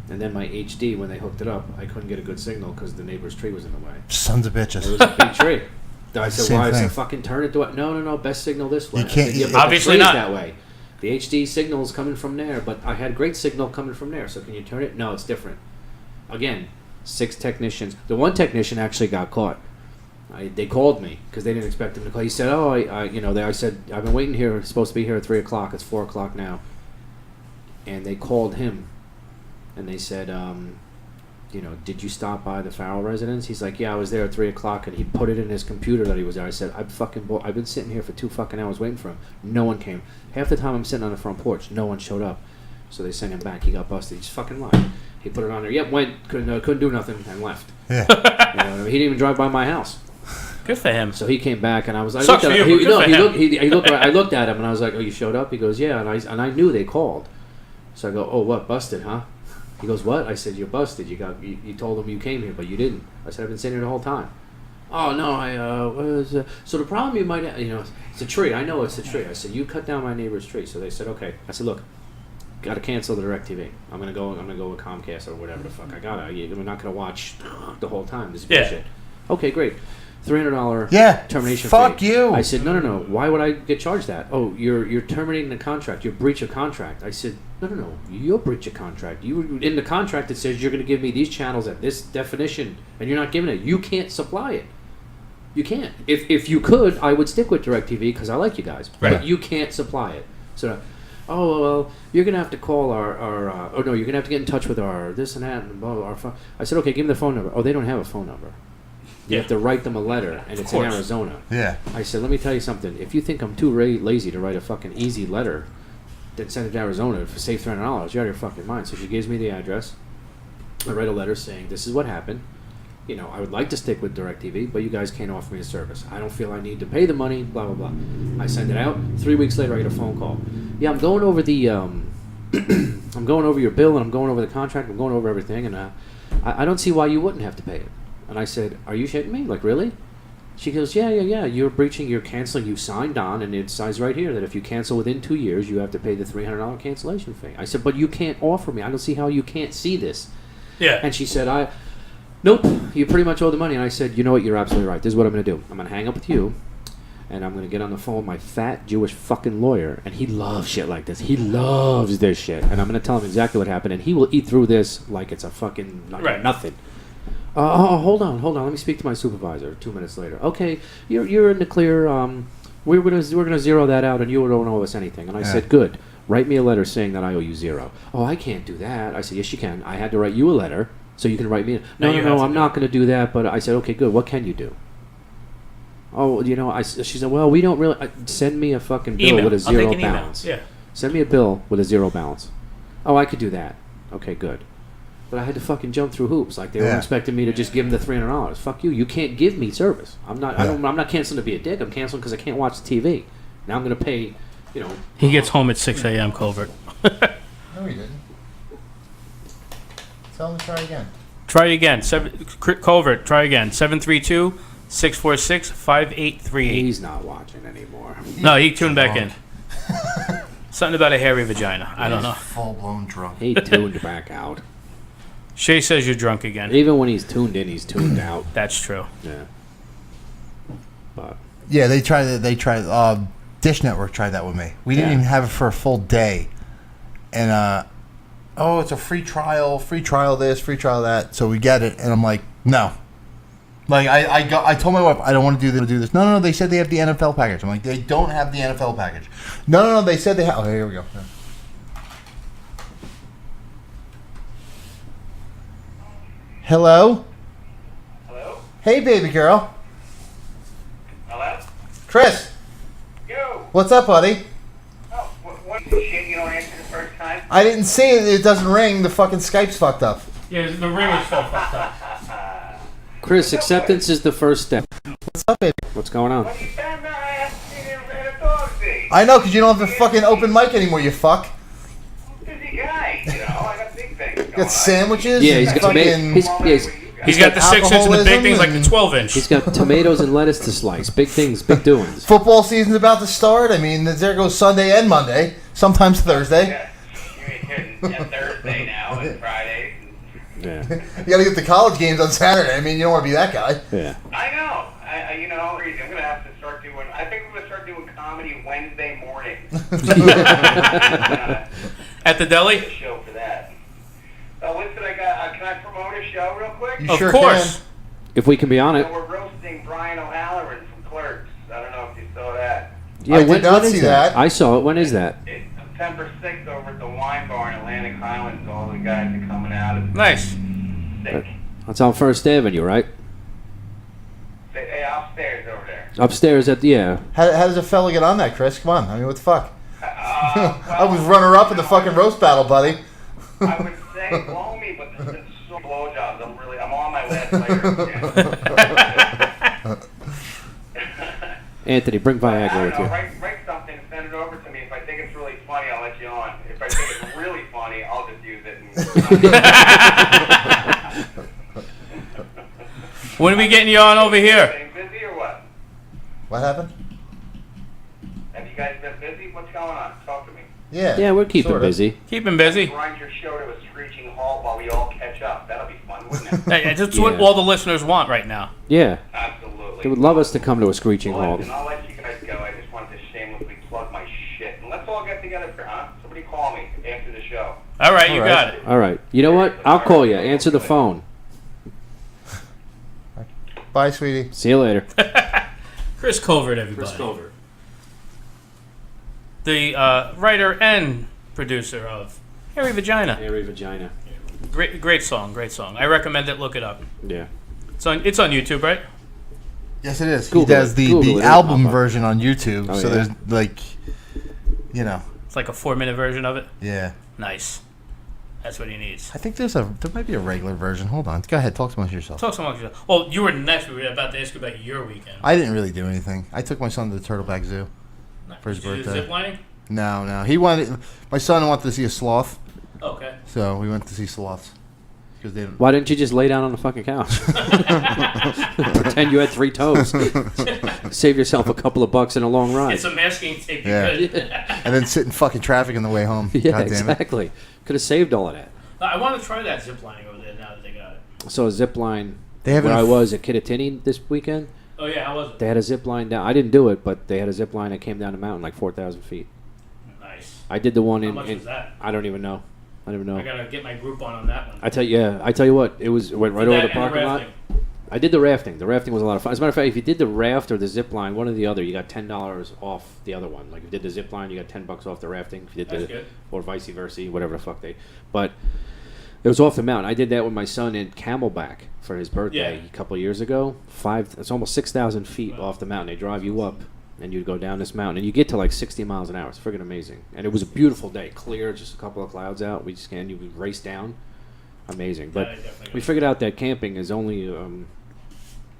and then my HD when they hooked it up, I couldn't get a good signal because the neighbor's tree was in the way. Sons of It bitches. was a big tree. I said, Same why? I thing. said, fucking turn it to it. No. Best signal this way. You I can't- said, yeah, but the Obviously tree's not. that way. The HD signal's coming from there, but I had great signal coming from there. So can you turn it? No, it's different. Again, 6 technicians. The one technician actually got caught. They called me because they didn't expect him to call. He said, "Oh, I said I've been waiting here. It's supposed to be here at 3 o'clock. It's 4 o'clock now." And they called him, and they said, "Did you stop by the Farrell residence?" He's like, "Yeah, I was there at 3 o'clock," and he put it in his computer that he was there. I said, I've been sitting here for 2 fucking hours waiting for him. No one came. Half the time I'm sitting on the front porch, no one showed up. So they sent him back. He got busted. He's fucking lied. He put it on there. Yep, went, couldn't do nothing, and left. Yeah. He didn't even drive by my house. Good for him. So he came back, and I was like, Sucks for you, but good for him. I looked at him, and I was like, "Oh, you showed up?" He goes, "Yeah," and I knew they called. So I go, "Oh, what, busted, huh?" He goes, "What?" I said, "You're busted. You told them you came here, but you didn't." I said, "I've been sitting here the whole time." Oh no, so the problem you might have, it's a tree. I know it's a tree. I said, you cut down my neighbor's tree. So they said, okay. I said, look, got to cancel the DirecTV. I'm gonna go with Comcast or whatever the fuck. I'm not gonna watch the whole time. This is bullshit. Okay, great. $300 termination fuck fee. you. I said, no. Why would I get charged that? Oh, you're terminating the contract. You're breach of contract. I said, no. You're breach of contract. You in the contract it says you're going to give me these channels at this definition, and you're not giving it. You can't supply it. You can't. If you could, I would stick with DirecTV because I like you guys. Right. But you can't supply it. So, well, you're going to have to call you're going to have to get in touch with our this and that and blah, blah, our phone. I said, okay, give me the phone number. Oh, they don't have a phone number. You have to write them a letter, and it's in Arizona. Yeah. I said, let me tell you something. If you think I'm too lazy to write a fucking easy letter, then send it to Arizona to save $300. You're out of your fucking mind. So she gives me the address. I write a letter saying, this is what happened. I would like to stick with DirecTV, but you guys can't offer me a service. I don't feel I need to pay the money, blah, blah, blah. I send it out. 3 weeks later, I get a phone call. Yeah, I'm going over the, I'm going over your bill, and I'm going over the contract, I'm going over everything, and I don't see why you wouldn't have to pay it. And I said, are you shitting me? Like, really? She goes, yeah. You're canceling. You signed on, and it says right here that if you cancel within 2 years, you have to pay the $300 cancellation fee. I said, but you can't offer me. I don't see how you can't see this. Yeah. And she said, nope, you pretty much owe the money. And I said, you know what? You're absolutely right. This is what I'm going to do. I'm going to hang up with you, and I'm going to get on the phone with my fat Jewish fucking lawyer, and he loves shit like this. He loves this shit. And I'm going to tell him exactly what happened, and he will eat through this like it's a fucking nothing. Hold on. Let me speak to my supervisor. 2 minutes later. Okay, you're in the clear. We're gonna zero that out, and you don't owe us anything. And I said, good. Write me a letter saying that I owe you $0. Oh, I can't do that. I said, yes, you can. I had to write you a letter so you can write me. No, I'm not going to do that. But I said, okay, good. What can you do? Oh, she said, well, we don't really. Send me a fucking bill with a zero balance. Yeah. Send me a bill with a zero balance. Oh, I could do that. Okay, good. But I had to fucking jump through hoops. Like they were expecting me to just give them the $300. Fuck you. You can't give me service. I'm not. I'm not canceling to be a dick. I'm canceling because I can't watch the TV. Now I'm gonna pay. He gets home at 6 a.m. Culvert. No, he didn't. Tell him to try again. Try again. Culvert. Try again. 732-646-5838. He's not watching anymore. No, he tuned back in. Something about a hairy vagina. I don't know. Full blown drunk. He tuned back out. Shay says you're drunk again. Even when he's tuned in, he's tuned out. That's true. Yeah. But yeah, they tried. Dish Network tried that with me. We didn't even have it for a full day, and it's a free trial this, free trial that. So we get it, and I'm like, no. Like I told my wife I don't want to do this. No. They said they have the NFL package. I'm like, they don't have the NFL package. No. They said they have. Oh, here we go. Hello? Hello? Hey, baby girl. Hello? Chris. Yo! What's up, buddy? Oh, what shit you don't answer the first time? I didn't see it. It doesn't ring. The fucking Skype's fucked up. Yeah, the ring is so fucked up. Chris, acceptance is the first step. What's up, baby? What's going on? What are you talking about? I haven't seen it in a dog day. I know, because you don't have a fucking open mic anymore, you fuck. Busy guy, I got big things going You got sandwiches? Yeah, he's and got He's got the 6 inch and the big alcoholism things like the and- 12-inch. He's got tomatoes and lettuce to slice. Big things, big doings. Football season's about to start. I mean, there goes Sunday and Monday. Sometimes Thursday. Yeah, you're hitting Thursday now and Friday. Yeah. You gotta get the college games on Saturday. I mean, you don't want to be that guy. Yeah. I know. I'm gonna have to start doing. I think I'm gonna start doing comedy Wednesday morning. At the deli? Show for that. Listen, I got. Can I promote a show real quick? You Of sure course. can. If we can be on it. So we're roasting Brian O'Halloran from Clerks. I don't know if you saw that. Yeah, I did not when is see that. I saw it. When is that? It's September 6th over at the Wine Bar in Atlantic Highlands. All the guys are coming out. It's Nice. sick. That's on First Avenue, right? Hey, upstairs over there. Upstairs at How does a fella get on that, Chris? Come on. I mean, what the fuck? I was Well, runner-up in the fucking roast battle, buddy. I would say blow me, but there's been so blowjobs. I'm on my last layer. Anthony, bring I Viagra don't with know. you. Write something and send it over to me. If I think it's really funny, I'll let you on. If I think it's really funny, I'll just use it. When are we getting you on over here? Staying busy or what? What happened? Have you guys been busy? What's going on? Talk to me. Yeah, we're keeping Sorta. busy. Keeping busy. Grind your show to a screeching halt while we all catch up. That'll be fun, wouldn't it? Hey, that's what all the listeners want right now. Yeah. Absolutely. They would love us to come to a screeching Well, halt. listen, I'll let you guys go. I just wanted to shamelessly plug my shit. And let's all get together for, huh? Somebody call me after the show. All right, you All right. got it. All right. You know what? I'll call you. Answer the phone. Bye, sweetie. See you later. Chris Covert, everybody. The writer and producer of Hairy Vagina. Hairy Vagina. Great song. I recommend it. Look it up. Yeah. It's on YouTube, right? Yes, it is. Google he does it. the Google it. It'll album pop up. version on YouTube. Oh, so yeah. there's like, you know, It's like a 4-minute version of it. yeah. Nice. That's what he needs. I think there might be a regular version. Hold on. Go ahead. Talk amongst yourself. Talk so much. Well, you were next. We were about to ask you about your weekend. I didn't really do anything. I took my son to the Turtleback Zoo for his Did you do birthday. zip lining? No. He wanted. My son wanted to see a sloth, Okay. so we went to see sloths because they didn't. Why didn't you just lay down on the fucking couch? Pretend you had 3 toes. Save yourself a couple of bucks in a long ride. It's a masking tape. You Yeah. could. And then sit in fucking traffic on the way home. Yeah, God damn it. exactly. Could have saved all of that. I want to try that zip lining over there now that they got it. So a zip line. They have where it I in- was at Kittatinny this weekend, Oh yeah, how was it? they had a zip line down. I didn't do it, but they had a zip line that came down the mountain like 4,000 feet. Nice. I did the one How in. much was that? I don't even know. I don't even I know. gotta get my group on that one. I tell you what. It went right That over the and parking lot. rafting. I did the rafting. The rafting was a lot of fun. As a matter of fact, if you did the raft or the zip line, one or the other, you got $10 off the other one. Like if you did the zip line, you got $10 off the rafting. If you did That's the good. or vice versa, whatever the fuck they. But it was off the mountain. I did that with my son in Camelback for his birthday Yeah. a couple of years ago. It's almost 6,000 feet off the mountain. They drive you up, and you go down this mountain, and you get to like 60 miles an hour. It's friggin' amazing. And it was a beautiful day, clear, just a couple of clouds out. We just you would race down, amazing. But Yeah, definitely. we figured out that camping is only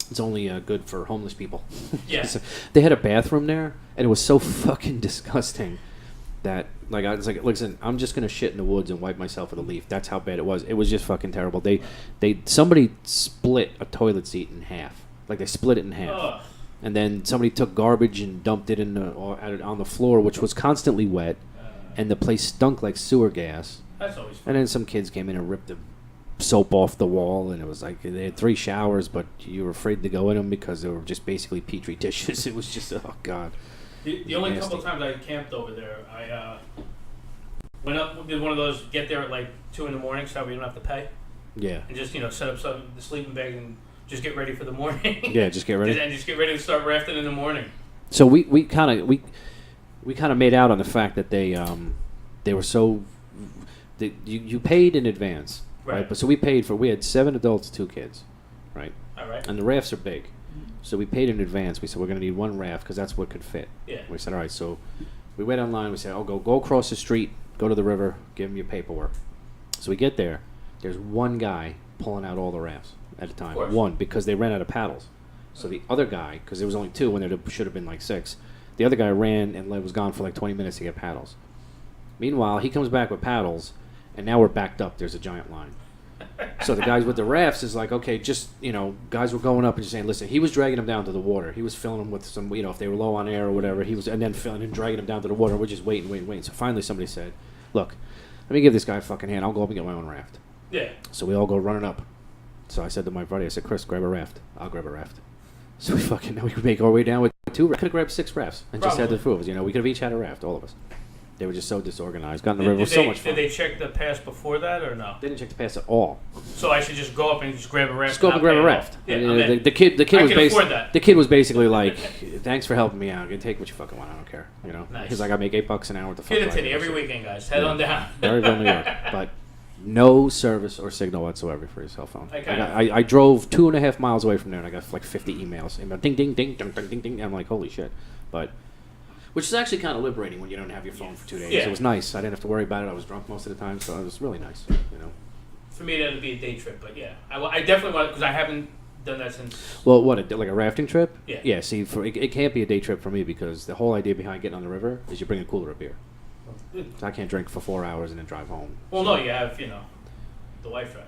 it's only good for homeless people. Yeah. So they had a bathroom there, and it was so fucking disgusting that like I was like, listen, I'm just gonna shit in the woods and wipe myself with a leaf. That's how bad it was. It was just fucking terrible. Somebody split a toilet seat in half. Like they split it in half. Ugh. And then somebody took garbage and dumped it on the floor, which was constantly wet, and the place stunk like sewer gas. That's always fun. And then some kids came in and ripped the soap off the wall, and it was like they had 3 showers, but you were afraid to go in them because they were just basically petri dishes. It was just, oh god. The only Nasty. couple times I camped over there, I went up, did one of those, get there at like 2 in the morning so we don't have to pay, Yeah. and just set up the sleeping bag and just get ready for the morning. Yeah, just get ready. And just get ready to start rafting in the morning. So we kind of made out on the fact that they were so you paid in advance, right? But so we had 7 adults, 2 kids, right? All right. And the rafts are big, so we paid in advance. We said we're going to need 1 raft because that's what could fit. Yeah. We said all right. So we went online. We said, oh, go across the street, go to the river, give them your paperwork. So we get there. There's 1 guy pulling out all the rafts at a time. Of course. 1 because they ran out of paddles. So the other guy, because there was only 2 when there should have been like 6, the other guy ran and was gone for like 20 minutes to get paddles. Meanwhile, he comes back with paddles, and now we're backed up. There's a giant line. So the guys with the rafts is like, okay, just, guys were going up and just saying, listen, he was dragging them down to the water. He was filling them with some, if they were low on air or whatever, and then filling and dragging them down to the water. We're just waiting. So finally somebody said, look, let me give this guy a fucking hand. I'll go up and get my own raft. Yeah. So we all go running up. So I said to my buddy, I said, Chris, grab a raft. I'll grab a raft. So we could make our way down with 2 rafts. Could have grabbed 6 rafts and just had the 2 of us. We could have each had a raft, all of us. They were just so disorganized. Got in the river. It was so much fun. Did they check the pass before that or no? They didn't check the pass at all. So I should just go up and just grab a raft. Just go up and grab a raft. Yeah, And, I'm in. the kid I was can afford that. the kid was basically like, "Thanks for helping me out. You take what you fucking want. I don't care." Nice. He's like, "I make $8 an hour. What the fuck?" Get a do I titty do?" every So- weekend, guys. Head on down. Maryville, New York, but no service or signal whatsoever for your cell phone. I I drove 2.5 miles away from there, and I got like 50 emails. Ding, ding, ding, ding, ding, ding, ding. I'm like, holy shit. But, which is actually kind of liberating when you don't have your phone for 2 days. Yeah. It was nice. I didn't have to worry about it. I was drunk most of the time, so it was really nice. For me, that'd be a day trip, but yeah, I definitely want because I haven't done that since. Well, what, like a rafting trip? Yeah. Yeah, see, it can't be a day trip for me because the whole idea behind getting on the river is you bring a cooler of beer. So I can't drink for 4 hours and then drive home. Well, no, you have the wife drive.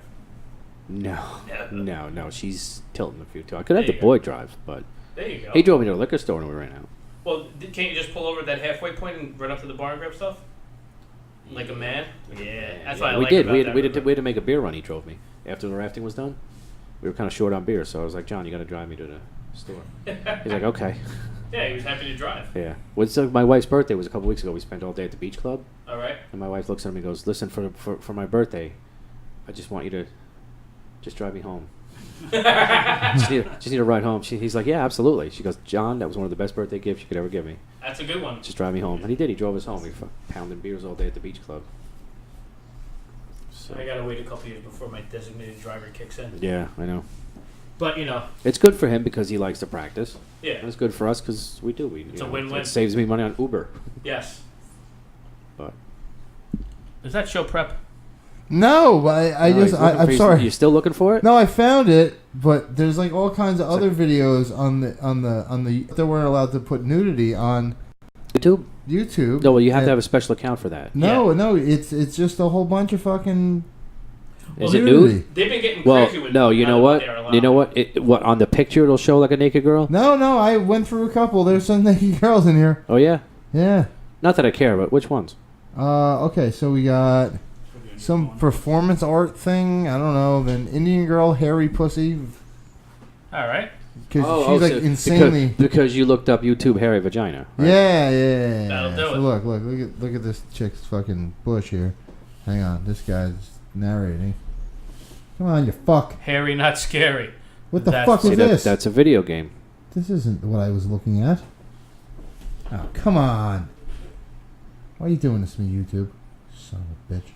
No. She's tilting a few too. I could have There the you boy drive, but There you go. he drove me to the liquor store when we ran out. Well, can't you just pull over at that halfway point and run up to the bar and grab stuff? Like a man? Yeah. That's what I we like did. about that We river. had to make a beer run. He drove me after the rafting was done. We were kind of short on beer, so I was like, John, you got to drive me to the store. He's like, okay. Yeah, he was happy to drive. Yeah. My wife's birthday was a couple weeks ago. We spent all day at the beach club. All right. And my wife looks at me and goes, listen, for my birthday, I just want you to just drive me home. just need a ride home. He's like, yeah, absolutely. She goes, John, that was one of the best birthday gifts you could ever give me. That's a good one. Just drive me home. And he did. He drove us home. We were pounding beers all day at the beach club. So I gotta wait a couple years before my designated driver kicks in. yeah, I know. But It's good for him because he likes to practice. yeah. And it's good for us because we do. It's a win-win. It saves me money on Uber. Yes. But Is that show prep? No, I'm sorry. You still looking for it? No, I found it, but there's like all kinds of other videos on the. They weren't allowed to put nudity on YouTube. No, well, you have to have a special account for that. No, it's just a whole bunch of fucking. Is it nudity. nude? They've been getting Well, crazy with no, you know what? they're allowed. You know what? What on the picture it'll show like a naked girl? No, I went through a couple. There's some naked girls in here. Oh yeah. Yeah. Not that I care, but which ones? Okay, so we got some performance art thing. I don't know. Then Indian girl, hairy pussy. All right. Because she's like insanely. Because you looked up YouTube hairy vagina. Right? Yeah. That'll do So it. look at this chick's fucking bush here. Hang on, this guy's narrating. Come on, you fuck. Hairy, not scary. What the That's- fuck See, is this? that's a video game. This isn't what I was looking at. Oh, come on. Why are you doing this to me, YouTube? Son of a bitch.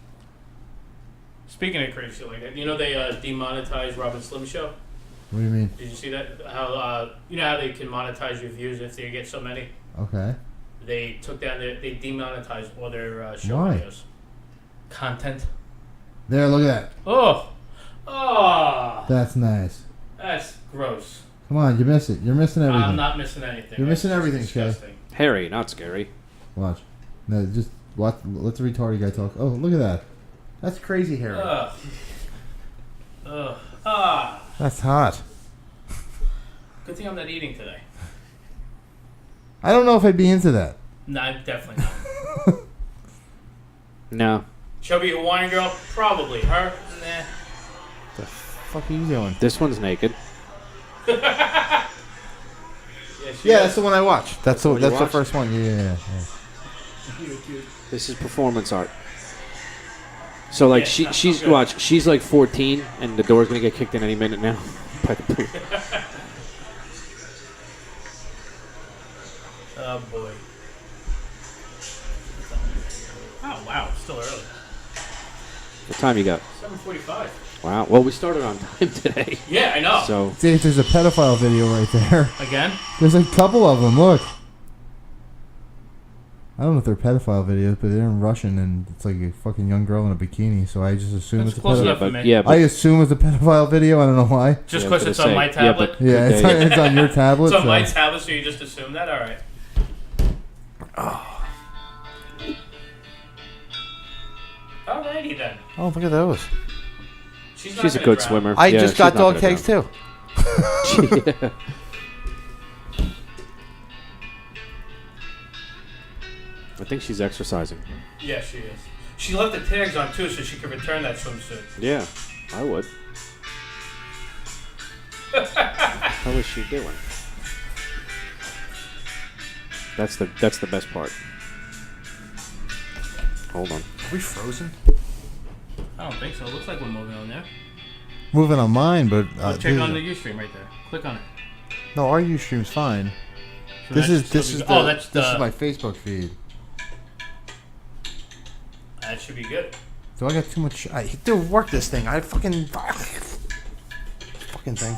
Speaking of crazy shit like that, they demonetized Robin Slim show. What do you mean? Did you see that? How how they can monetize your views if they get so many? Okay. They took down they demonetized all their show Why? videos. Content. There, look at that. Oh, That's nice. that's gross. Come on, you miss it. You're missing everything. I'm not missing anything. You're missing That's everything, Shay. disgusting. Hairy, not scary. Watch. No, just watch. Let the retarded guy talk. Oh, look at that. That's crazy hair. Ugh. That's hot. Good thing I'm not eating today. I don't know if I'd be into that. No, I'm definitely not. No. Chubby Hawaiian girl? Probably. Her? Nah. The fuck are you doing? This one's naked. Yeah, Yeah, that's the one I watched. That's the one you the watched? first one. Yeah. This is performance art. So like Yeah, she's okay. watch. She's like 14, and the door's gonna get kicked in any minute now. By the pool. Oh, boy. Oh, wow. Still early. What time you got? 7:45. Wow. Well, we started on time today. Yeah, I know. So See, there's a pedophile video right there. Again? There's a couple of them. Look. I don't know if they're pedophile videos, but they're in Russian, and it's like a fucking young girl in a bikini. So I just assume That's it's a close pedophile. enough for but me. yeah, I but assume it's a pedophile video. I don't know why. Just Yeah, because I was it's gonna on say, my yeah, tablet? but- Yeah, it's on your tablet. It's on so. my tablet, so you just assume that? All right. Alrighty then. Oh, look at those. She's, not she's a gonna good drown. swimmer. I Yeah, just she's got not dog gonna tags too. drown. I think she's exercising. Yeah, she is. She left the tags on too, so she could return that swimsuit. Yeah, I would. How is she doing? That's the best part. Hold on. Are we frozen? I don't think so. It looks like we're moving on there. Moving on mine, but Check on the Ustream right there. Click on it. no, our Ustream's fine. So This that is should still this be is good. the, that's this the. is my Facebook feed. That should be good. Do I got too much? Dude, work this thing. I fucking thing.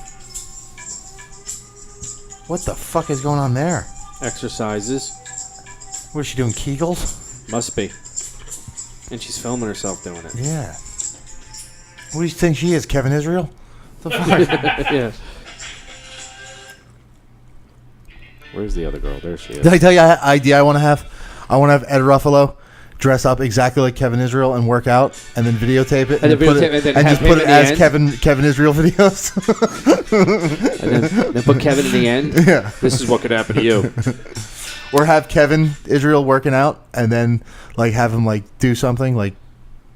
What the fuck is going on there? Exercises. What is she doing? Kegels? Must be. And she's filming herself doing it. Yeah. What do you think she is, Kevin Israel? The fuck? Yeah. Where's the other girl? There she is. Did I tell you idea I want to have? I want to have Ed Ruffalo dress up exactly like Kevin Israel and work out, and then videotape it, And then put videotape it, it, and then just have put him it in the as end. Kevin Israel videos. And then put Kevin in the end. Yeah. This is what could happen to you. Or have Kevin Israel working out, and then like have him like do something like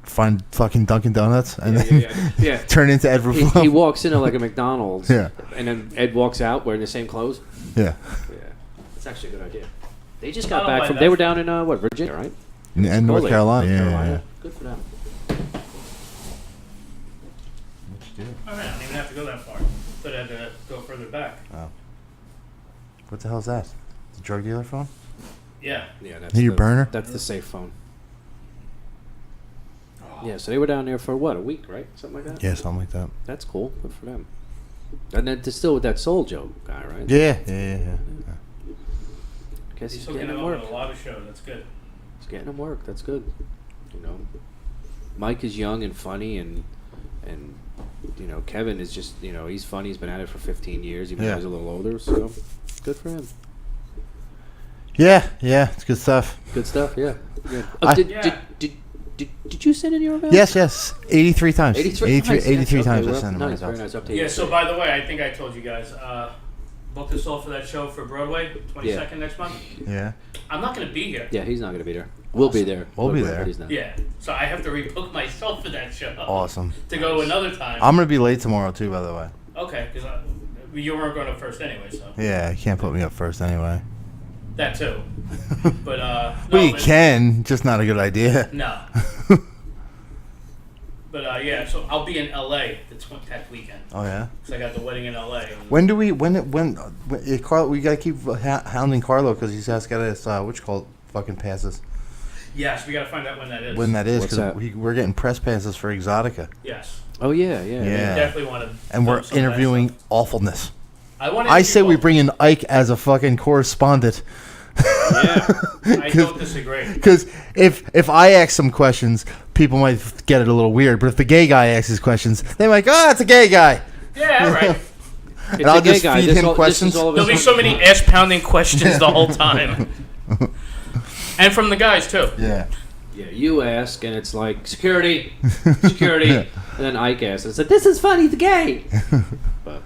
find fucking Dunkin' Donuts, and then Yeah. turn into Ed Ruflo. He walks into like a McDonald's. Yeah. And then Ed walks out wearing the same clothes. Yeah, Yeah. That's actually a good idea. They just I got don't back mind from. that. They were down in Virginia, right? and North Golden. Carolina. North Yeah, Carolina. Good for them. All right, I don't even have to go that far. But I had to go further back. What the hell is that? The drug dealer phone? Yeah. Yeah, that's Your the burner? That's the safe phone. Yeah, so they were down there for what, a week, right? Something like that. Yeah, something like that. That's cool. Good for them. And then they're still with that Soul Joe guy, right? Yeah. Guess He's he's hooking getting him up work. with a lot of shows. That's good. He's getting him work. That's good. You know, Mike is young and funny, and you know, Kevin is just, you know, he's funny. He's been at it for 15 years, even though Yeah. he's a little older. So good for him. Yeah, it's good stuff. Good stuff. Yeah. Yeah. Yeah. Did you send in your avail? Yes. 83 times. 83 83 nice. 83 Okay, times I we're up- sent him nice, very myself. nice. Up to Yeah, 83. so by the way, I think I told you guys, booked us all for that show for Broadway, 22nd next month. Yeah. I'm not going to be here. Yeah, he's not going to be there. We'll be there. We'll be But there. he's not. Yeah, so I have to rebook myself for that show. Awesome. To go another time. I'm going to be late tomorrow, too, by the way. Okay, because you weren't going up first anyway, so. Yeah, you can't put me up first anyway. That too. But, no. Well, you but- can, just not a good idea. No. But, yeah, so I'll be in LA that weekend. Oh, yeah? Because I got the wedding in LA. When do we, Carlo, we got to keep hounding Carlo because he's got his, fucking passes. Yes, we got to find out when that is. When that is, What's because that? we're getting press passes for Exotica. Yes. Oh, yeah. Yeah. We definitely want to. And we're interviewing awfulness. I say we bring in Ike as a fucking correspondent. Yeah, I don't disagree. Because if I ask some questions, people might get it a little weird. But if the gay guy asks his questions, they're like, "Oh, it's a gay guy." Yeah, right. And I'll just feed him questions. There'll be so many ass-pounding questions the whole time. And from the guys, too. Yeah. Yeah, you ask, and it's like, security. And then Ike asks, and it's like, this is funny, the gay. But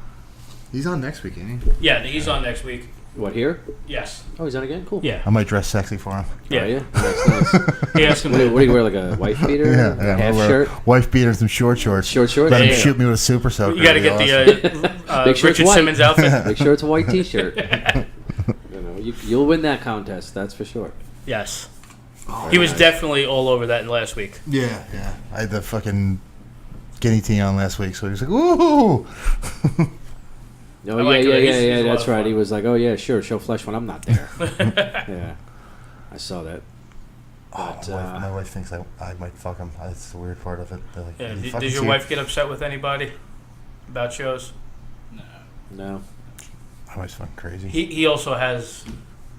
He's on next week, ain't he? Yeah, he's on next week. what, here? Yes. Oh, he's on again? Cool. Yeah. I might dress sexy for him. Yeah. Oh, yeah? Nice. He asked him What do you wear, like a wife beater? Yeah, A half wear shirt? wife beater and some short shorts. Short shorts? Let him Yeah. shoot me with a super soaker. You got to get Make sure it's Richard white. Simmons outfit. Make sure it's a white T-shirt. You'll win that contest, that's for sure. Yes. He was definitely all over that last week. Yeah. I had the fucking guinea tea on last week, so he was like, "Ooh." Oh, I like yeah, it. He's a lot that's of right. fun. He was like, oh, yeah, sure, show flesh when I'm not there. Yeah, I saw that. But, My wife thinks I might fuck him. That's the weird part of it. They're like, Yeah. "You Did fucking your see wife get upset with anybody about shows? no. My wife's fucking crazy. He also has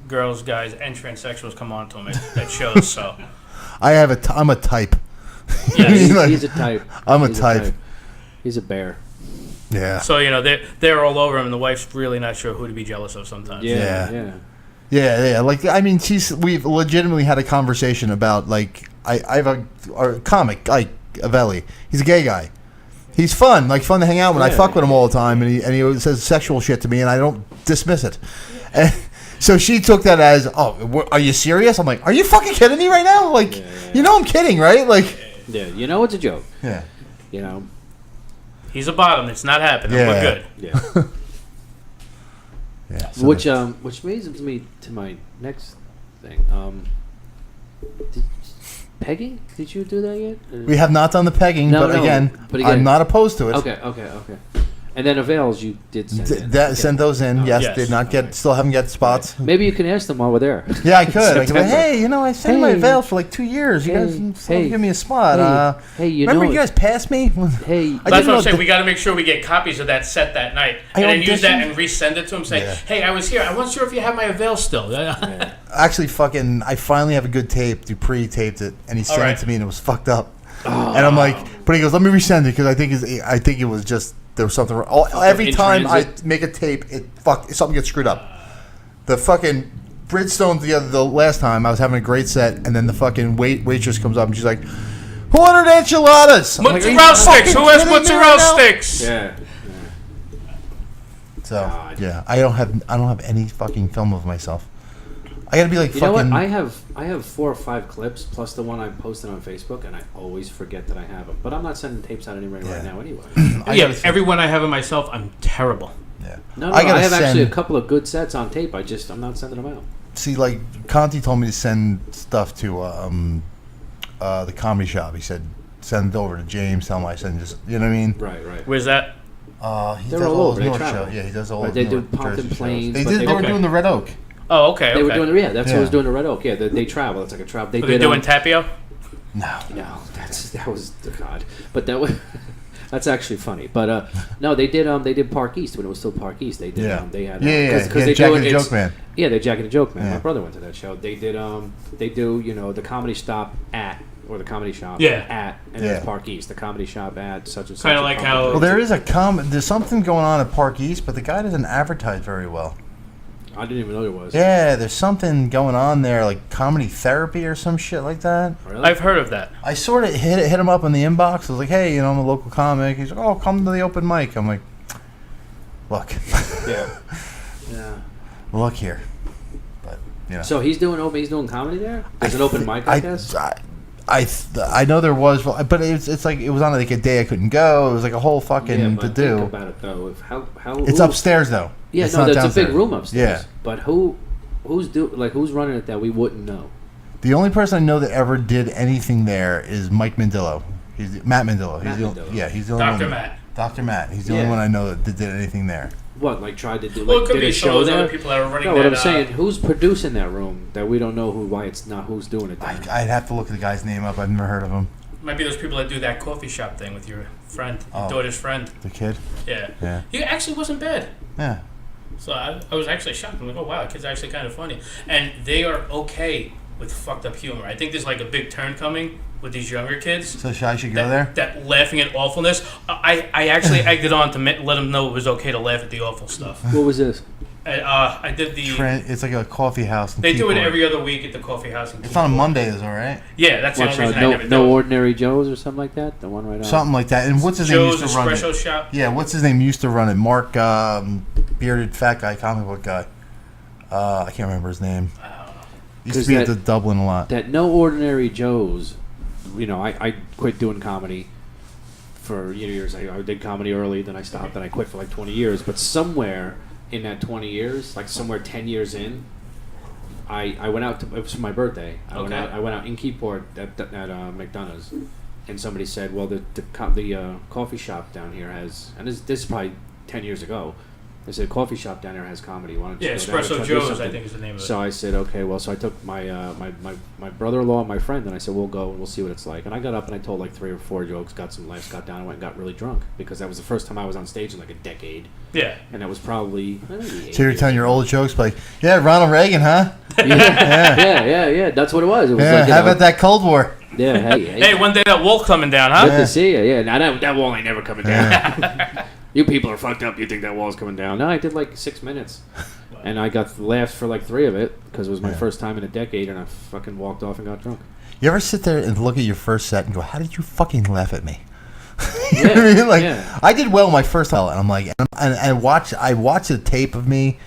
girls, guys, and transsexuals come on to him at shows, so. I'm a type. Yeah, He's a type. I'm a He's type. He's a bear. Yeah. So, they're all over him, and the wife's really not sure who to be jealous of sometimes. Yeah. Yeah. Like, I mean, we've legitimately had a conversation about, like, I have a comic, Ike Avelli. He's a gay guy. He's fun to hang out with. I fuck with him all the time, and he always says sexual shit to me, and I don't dismiss it. And so she took that as, "Oh, are you serious?" I'm like, "Are you fucking kidding me right now? Like, you know I'm kidding, right?" Like, Yeah, it's a joke. yeah. He's a bottom. It's not happening. Yeah. We're good. Yeah. Yeah. So Which leads me to my next thing. Pegging? Did you do that yet? we have not done the pegging, No, but again, but again- I'm not opposed to it. Okay. And then avails you did send in. Send those in. Yes, Yes. did not get. Still haven't got spots. Maybe you can ask them while we're there. Yeah, I could. I could be like, September. "Hey, I sent my Hey. veil for like 2 years. You Hey. guys still Hey. give me a spot. Hey, remember you guys passed me? Hey, I That's didn't what I'm know saying. the- We got to make sure we get copies of that set that night, I and then use that auditioned. and resend it to him. Say, Yeah. "Hey, I was here. I wasn't sure if you have my avail still." Actually, I finally have a good tape. Dupree taped it, and he sent right. it to me, and it was fucked up. And I'm like, but he goes, "Let me resend it because I think it was just there was something wrong." Every In time transit? I make a tape, something gets screwed up. The fucking Bridgestone the last time I was having a great set, and then the fucking waitress comes up and she's like, "Who ordered enchiladas?" I'm like, "Are you Mozzarella sticks. fucking Who has kidding me mozzarella right now?" sticks? Yeah. So God. yeah, I don't have any fucking film of myself. I gotta be like You know fucking. what? I have 4 or 5 clips plus the one I posted on Facebook, and I always forget that I have them. But I'm not sending tapes out anywhere right now anyway. Yeah, everyone I have in myself, I'm terrible. Yeah. No, I gotta have actually a send- couple of good sets on tape. I'm not sending them out. See, like Conti told me to send stuff to the comedy shop. He said send it over to James. Tell him I send just you know what I mean. Right. Where's that? He They're does all over. his They North travel. show. Yeah, he does all. Right, his they do North Pumpkin Jersey shows. Plains, They but did. they- They were okay. doing the Red Oak. Oh, okay. They were okay. doing that's Yeah. what was doing the Red Oak. Yeah, they travel. It's like a travel. They Were they did doing Tapio? No. No, that was God. But that was that's actually funny. But no, they did Park East when it was still Park East. They did. Yeah. They had. Yeah. Because they Jack do and the it's- Joke Man. Yeah, they Jack and the Joke Man. Yeah. My brother went to that show. They did. They do. The comedy stop at or the comedy shop. Yeah. At and Yeah. then Park East. The comedy shop at such and such. Kinda a like Pumpkin how- Well, Plains. there is there's something going on at Park East, but the guy doesn't advertise very well. I didn't even know there was. Yeah, there's something going on there, like comedy therapy or some shit like that. Really? I've heard of that. I sort of hit him up in the inbox. I was like, "Hey, I'm a local comic." He's like, "Oh, come to the open mic." I'm like, "Look, Yeah. Yeah. look here." But So he's doing comedy there. There's an open mic, I guess. I know there was, but it's like it was on like a day I couldn't go. It was like a whole fucking Yeah, to but do. think about it though. How It's who- upstairs though. Yeah, It's no, not that's a downstairs. big room upstairs. Yeah. But who's running it that we wouldn't know? The only person I know that ever did anything there is Mike Mandillo. He's Matt Mandillo. Matt He's Mandillo. he's the only Dr. one. Matt. Dr. Matt. He's the Yeah. only one I know that did anything there. What, like tried to do? Well, it Like, could did be a some show of those there? other people that are running No, what that. I'm saying, who's producing that room that we don't know why it's not who's doing it? There? I'd have to look the guy's name up. I've never heard of him. Might be those people that do that coffee shop thing with your friend, your Oh. daughter's friend. The kid. Yeah. Yeah. He actually wasn't bad. Yeah. So I was actually shocked. I'm like, oh wow, the kid's actually kind of funny. And they are okay with fucked up humor. I think there's like a big turn coming with these younger kids. So I should go there. That laughing at awfulness. I actually egged it on to let them know it was okay to laugh at the awful stuff. What was this? I did the. It's like a coffee house. In They do it Keyport. every other week at the coffee house. In It's on a Keyport. Mondays, all right? Yeah, that's the Watch only out, reason I never no do it. Ordinary Joe's or something like that. The one right off. Something like that. And what's his Joe's name used to run Espresso it? Shop. Yeah, what's his name used to run it? Mark, bearded fat guy, comic book guy. I can't remember his name. Used to be at the Dublin a lot. That No Ordinary Joe's. I quit doing comedy for years. I did comedy early, then I stopped, then I quit for like 20 years. But somewhere in that 20 years, like somewhere 10 years in, I went out to, it was for my birthday. I went out in Keyport at McDonough's, and somebody said, well, the coffee shop down here has, and this is probably 10 years ago. They said, coffee shop down there has comedy. Why don't you Yeah, go down and try Espresso to do Joe's, something?" I think is the name of it. So I said, okay, well, so I took my brother-in-law and my friend, and I said, we'll go and we'll see what it's like. And I got up and I told like 3 or 4 jokes, got some laughs, got down and went and got really drunk because that was the first time I was on stage in like a decade. Yeah. And that was probably maybe 8 So you're years telling your ago. old jokes, like, yeah, Ronald Reagan, huh? Yeah. That's what it was. It was Yeah, like, how about that Cold War? Yeah, hey. Hey, one day that wall coming down, huh? Good to see you. Yeah, now that wall ain't never coming down. You people are fucked up. You think that wall's coming down? No, I did like 6 minutes, and I got laughs for like 3 of it because it was my first time in a decade, and I fucking walked off and got drunk. You ever sit there and look at your first set and go, how did you fucking laugh at me? You know what I mean? Like, I did well my first time, and I'm like, and I watched the tape of me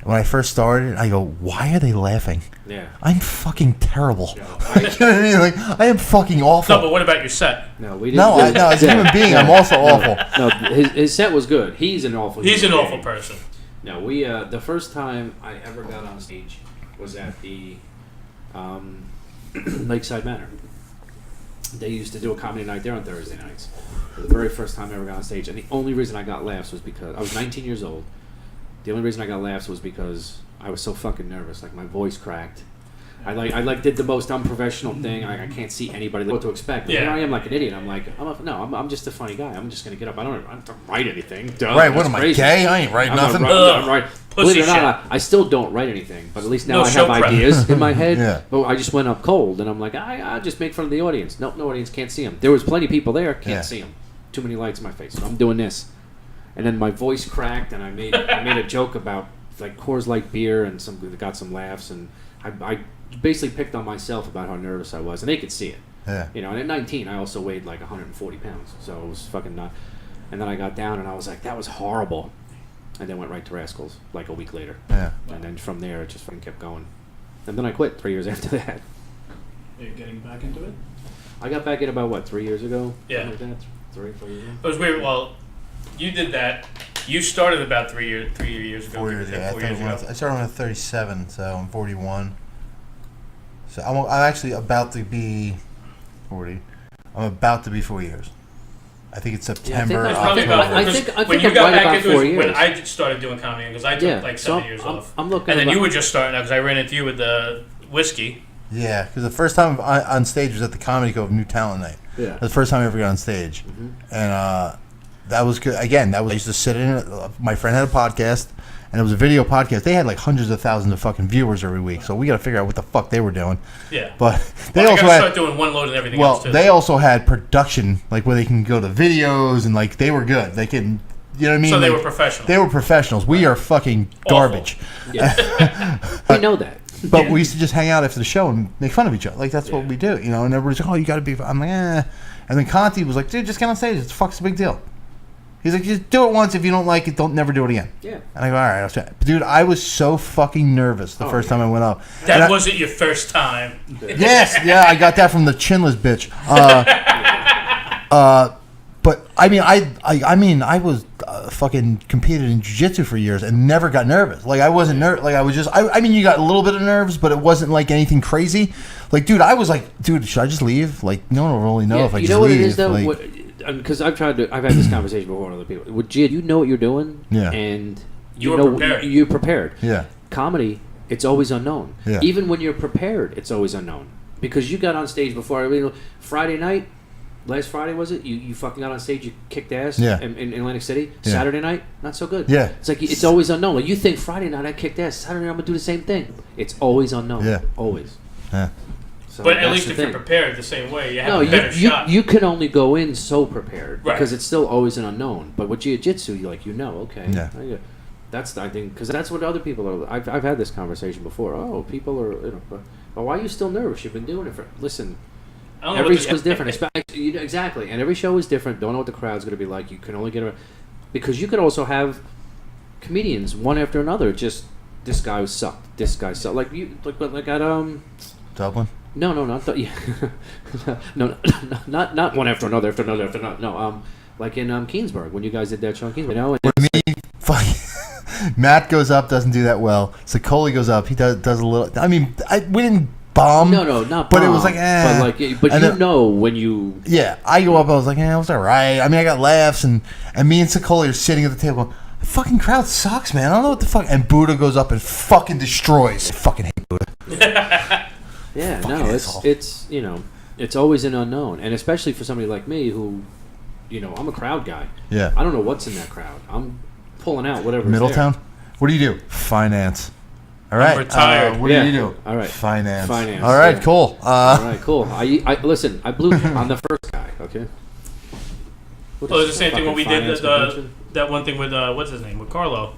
when I first started, and I go, why are they laughing? Yeah. I'm fucking terrible. You know what I mean? Like, I am fucking awful. No, but what about your set? No, we didn't. No, as a human being, I'm also awful. No, his set was good. He's an awful. He's an human awful being. person. No, we the first time I ever got on stage was at the Lakeside Manor. They used to do a comedy night there on Thursday nights. The very first time I ever got on stage, and the only reason I got laughs was because I was 19 years old. The only reason I got laughs was because I was so fucking nervous, like my voice cracked. I did the most unprofessional thing. I can't see anybody what to expect. But Yeah. here I am like an idiot. I'm like, I'm just a funny guy. I'm just gonna get up. I don't have to write anything. Duh, Right, what that's am I, crazy. gay? I ain't writing I'm not nothing. I'm right. Pussy Believe it or shit. not, I still don't write anything. But at least now No I show have prep. ideas in my head. Yeah. But I just went up cold, and I'm like, I'll just make fun of the audience. Nope, no audience can't see them. There was plenty of people there, can't Yeah. see them. Too many lights in my face. So I'm doing this, and then my voice cracked, and I made a joke about like Coors Light beer and got some laughs, and I basically picked on myself about how nervous I was, and they could see it. Yeah. You know, and at 19, I also weighed like 140 pounds, so it was fucking not. And then I got down, and I was like, that was horrible. And then went right to Rascals like a week later. Yeah. And then from there, it just fucking kept going. And then I quit 3 years after that. Are you getting back into it? I got back in about 3 years ago? Yeah. Something like that. 3, 4 years ago. It was weird. Well, you did that. You started about 3 years ago. 4 years. Yeah. 4 years ago. I started when I was 37, so I'm 41. So I'm actually about to be 40. I'm about to be 4 years. I think it's September. It's probably about I think when you I'm got right back about into 4 it, years. when I started doing comedy, because I took like 7 years off. I'm looking and then about- you were just starting out because I ran into you with the whiskey. Yeah, because the first time on stage was at the Comedy Cove New Talent Night. Yeah. That's the first time I ever got on stage. Mm-hmm. And that was good. Again, I used to sit in it. My friend had a podcast, and it was a video podcast. They had like hundreds of thousands of fucking viewers every week, so we got to figure out what the fuck they were doing. Yeah. But they Well, also gotta had... start doing one load and everything Well, else too. they also had production, like where they can go to videos, and like they were good. They can... You know what I mean? So they Like, were professional. They were professionals. We are fucking garbage. Yeah. We know that. But we used to just hang out after the show and make fun of each other. Like, that's what we do, you know? And everybody's like, oh, you got to be... I'm like, eh. And then Conti was like, dude, just get on stage. It's the big deal. He's like, just do it once. If you don't like it, don't never do it again. Yeah. And I go, all right, I'll try. But dude, I was so fucking nervous the first time I went up. That And wasn't your first time. Yes, yeah, I got that from the chinless bitch. But I mean, I was fucking competed in jiu-jitsu for years and never got nervous. Like I wasn't nervous. Like I was just. I mean, you got a little bit of nerves, but it wasn't like anything crazy. Like, dude, I was like, dude, should I just leave? Like, no one will really know if I you just know what leave. it is though, Like, because I've had this conversation before with other people. With Jid, you know what you're doing, Yeah. and You were know prepared. you're prepared. yeah, Comedy, it's always unknown. Yeah. Even when you're prepared, it's always unknown because you got on stage before. Friday night, last Friday was it? You fucking got on stage, you kicked ass. Yeah. In Atlantic City. Yeah. Saturday night, not so good. Yeah. It's like it's always unknown. Like you think Friday night I kicked ass, Saturday night I'm gonna do the same thing. It's always unknown. Yeah. Always. yeah. So But at that's least the if thing. you're prepared the same way, you have No, a better shot. you can only go in so prepared Right. because it's still always an unknown. But with jiu-jitsu, okay. Yeah. That's I think because that's what other people are. I've had this conversation before. Oh, people are but why are you still nervous? You've been doing it for. Listen, I don't know every what the- show's different. Exactly, and every show is different. Don't know what the crowd's going to be like. You can only get because you could also have comedians one after another. Just this guy sucked. This guy sucked. Like at Dublin. No, not the, yeah. no, not one after another. No, like in Keensburg when you guys did that show in Keensburg. You know, and Fuck. Matt goes up, doesn't do that well. Sicoli goes up, he does a little. I mean, we didn't bomb. no, not. But it was bomb, like, eh. But And you then- know when you. Yeah, I go up. I was like, it was all right. I mean, I got laughs, and me and Sicoli are sitting at the table. Going, the fucking crowd sucks, man. I don't know what the fuck. And Buddha goes up and fucking destroys. I fucking hate Buddha. Yeah, Fucking no, asshole. it's it's always an unknown, and especially for somebody like me who, I'm a crowd guy. Yeah. I don't know what's in that crowd. I'm pulling out whatever. Middletown. What do you do? Finance. All right. retired. What Yeah. do you do? All right. Finance. Finance, All right. yeah. Cool. All right, cool. I listen. I blew. I'm the first guy. Okay. What Well, is it's the same thing fucking when we did finance the convention? that one thing with what's his name with Carlo.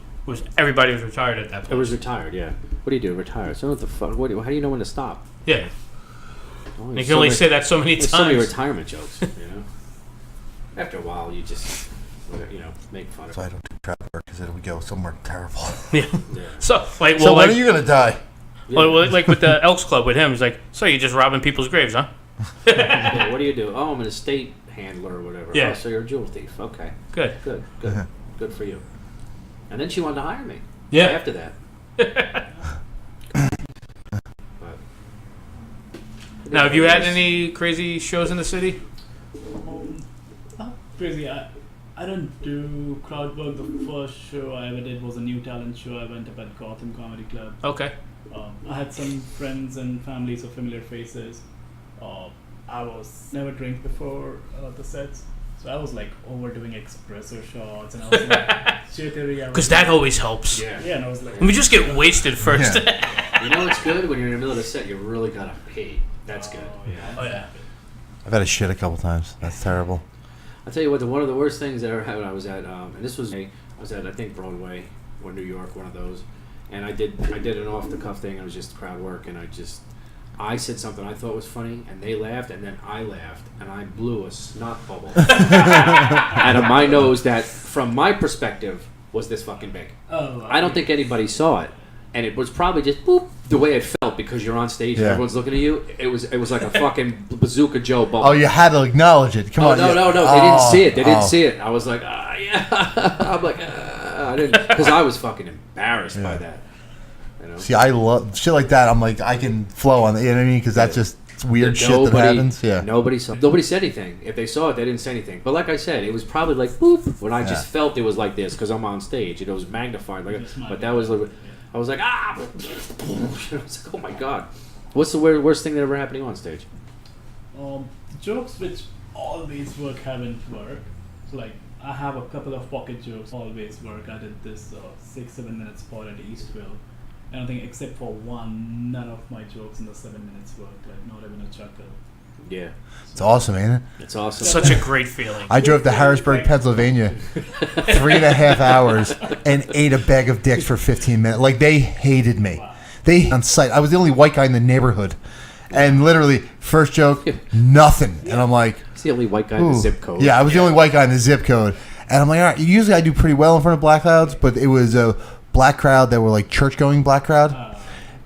Everybody was retired at that point. It was retired. Yeah. What do you do? Retire. So what the fuck? How do you know when to stop? Yeah. Oh, You there's can only many- say that so many There's so many times. retirement jokes. After a while, you just make fun of So I it. don't do crowd work because it would go somewhere terrible. Yeah. Yeah. So like, So well, when like, are you gonna die? well, like with the Elks Club with him, he's like, so you're just robbing people's graves, huh? Yeah, what do you do? Oh, I'm an estate handler or whatever. Yeah. Oh, so you're a jewel thief. Okay. Good. Good for you. And then she wanted to hire me. Yeah. After that. But- Now, have you had any crazy shows in the city? Not crazy. I don't do crowd work. The first show I ever did was a new talent show. I went up at Gotham Comedy Club. Okay. I had some friends and families of familiar faces. I was never drink before the sets, so I was like overdoing espresso shots, and I was like jittery. Because that always helps. Yeah. Yeah, and I was like, Let me just get wasted first. You know what's good? When you're in the middle of the set, you really gotta pee. That's good. Oh, yeah. I've had a shit a couple times. That's terrible. I'll tell you what, one of the worst things I ever had when I was at, and this was, I was at, I think, Broadway or New York, one of those. and I did an off the cuff thing. It was just crowd work, and I said something I thought was funny, and they laughed, and then I laughed, and I blew a snot bubble out of my nose that, from my perspective, was this fucking big. Oh, I don't think anybody saw it, and it was probably just boop, the way it felt because you're on stage and everyone's looking at you. It was like a fucking Bazooka Joe bubble. Oh, you had to acknowledge it. Come on. No, they didn't see it. They didn't see it. I was like, yeah. I'm like, I didn't, because I was fucking embarrassed by that. You know? See, I love shit like that. I'm like, I can flow on it. You know what I mean? Because that's just weird shit that happens. Yeah. Nobody said anything. If they saw it, they didn't say anything. But like I said, it was probably like boop when I just felt it was like this because I'm on stage. It was magnified. But that was like, I was like, I was like, oh my god. What's the worst thing that ever happening on stage? Jokes which always work haven't worked. So like, I have a couple of pocket jokes always work. I did this 6-7 minute spot at Eastville. I don't think except for one, none of my jokes in the 7 minutes worked. Like not even a chuckle. Yeah. It's awesome, ain't it? It's awesome. Such a great feeling. I drove to Harrisburg, Pennsylvania, 3.5 hours, and ate a bag of dicks for 15 minutes. Like, they hated me. Wow. They on sight. I was the only white guy in the neighborhood. And literally, first joke, nothing. And I'm like... He's the only white guy in the zip code. Yeah, I was the only white guy in the zip code. And I'm like, all right, usually I do pretty well in front of black crowds, but it was a black crowd that were like church-going black crowd.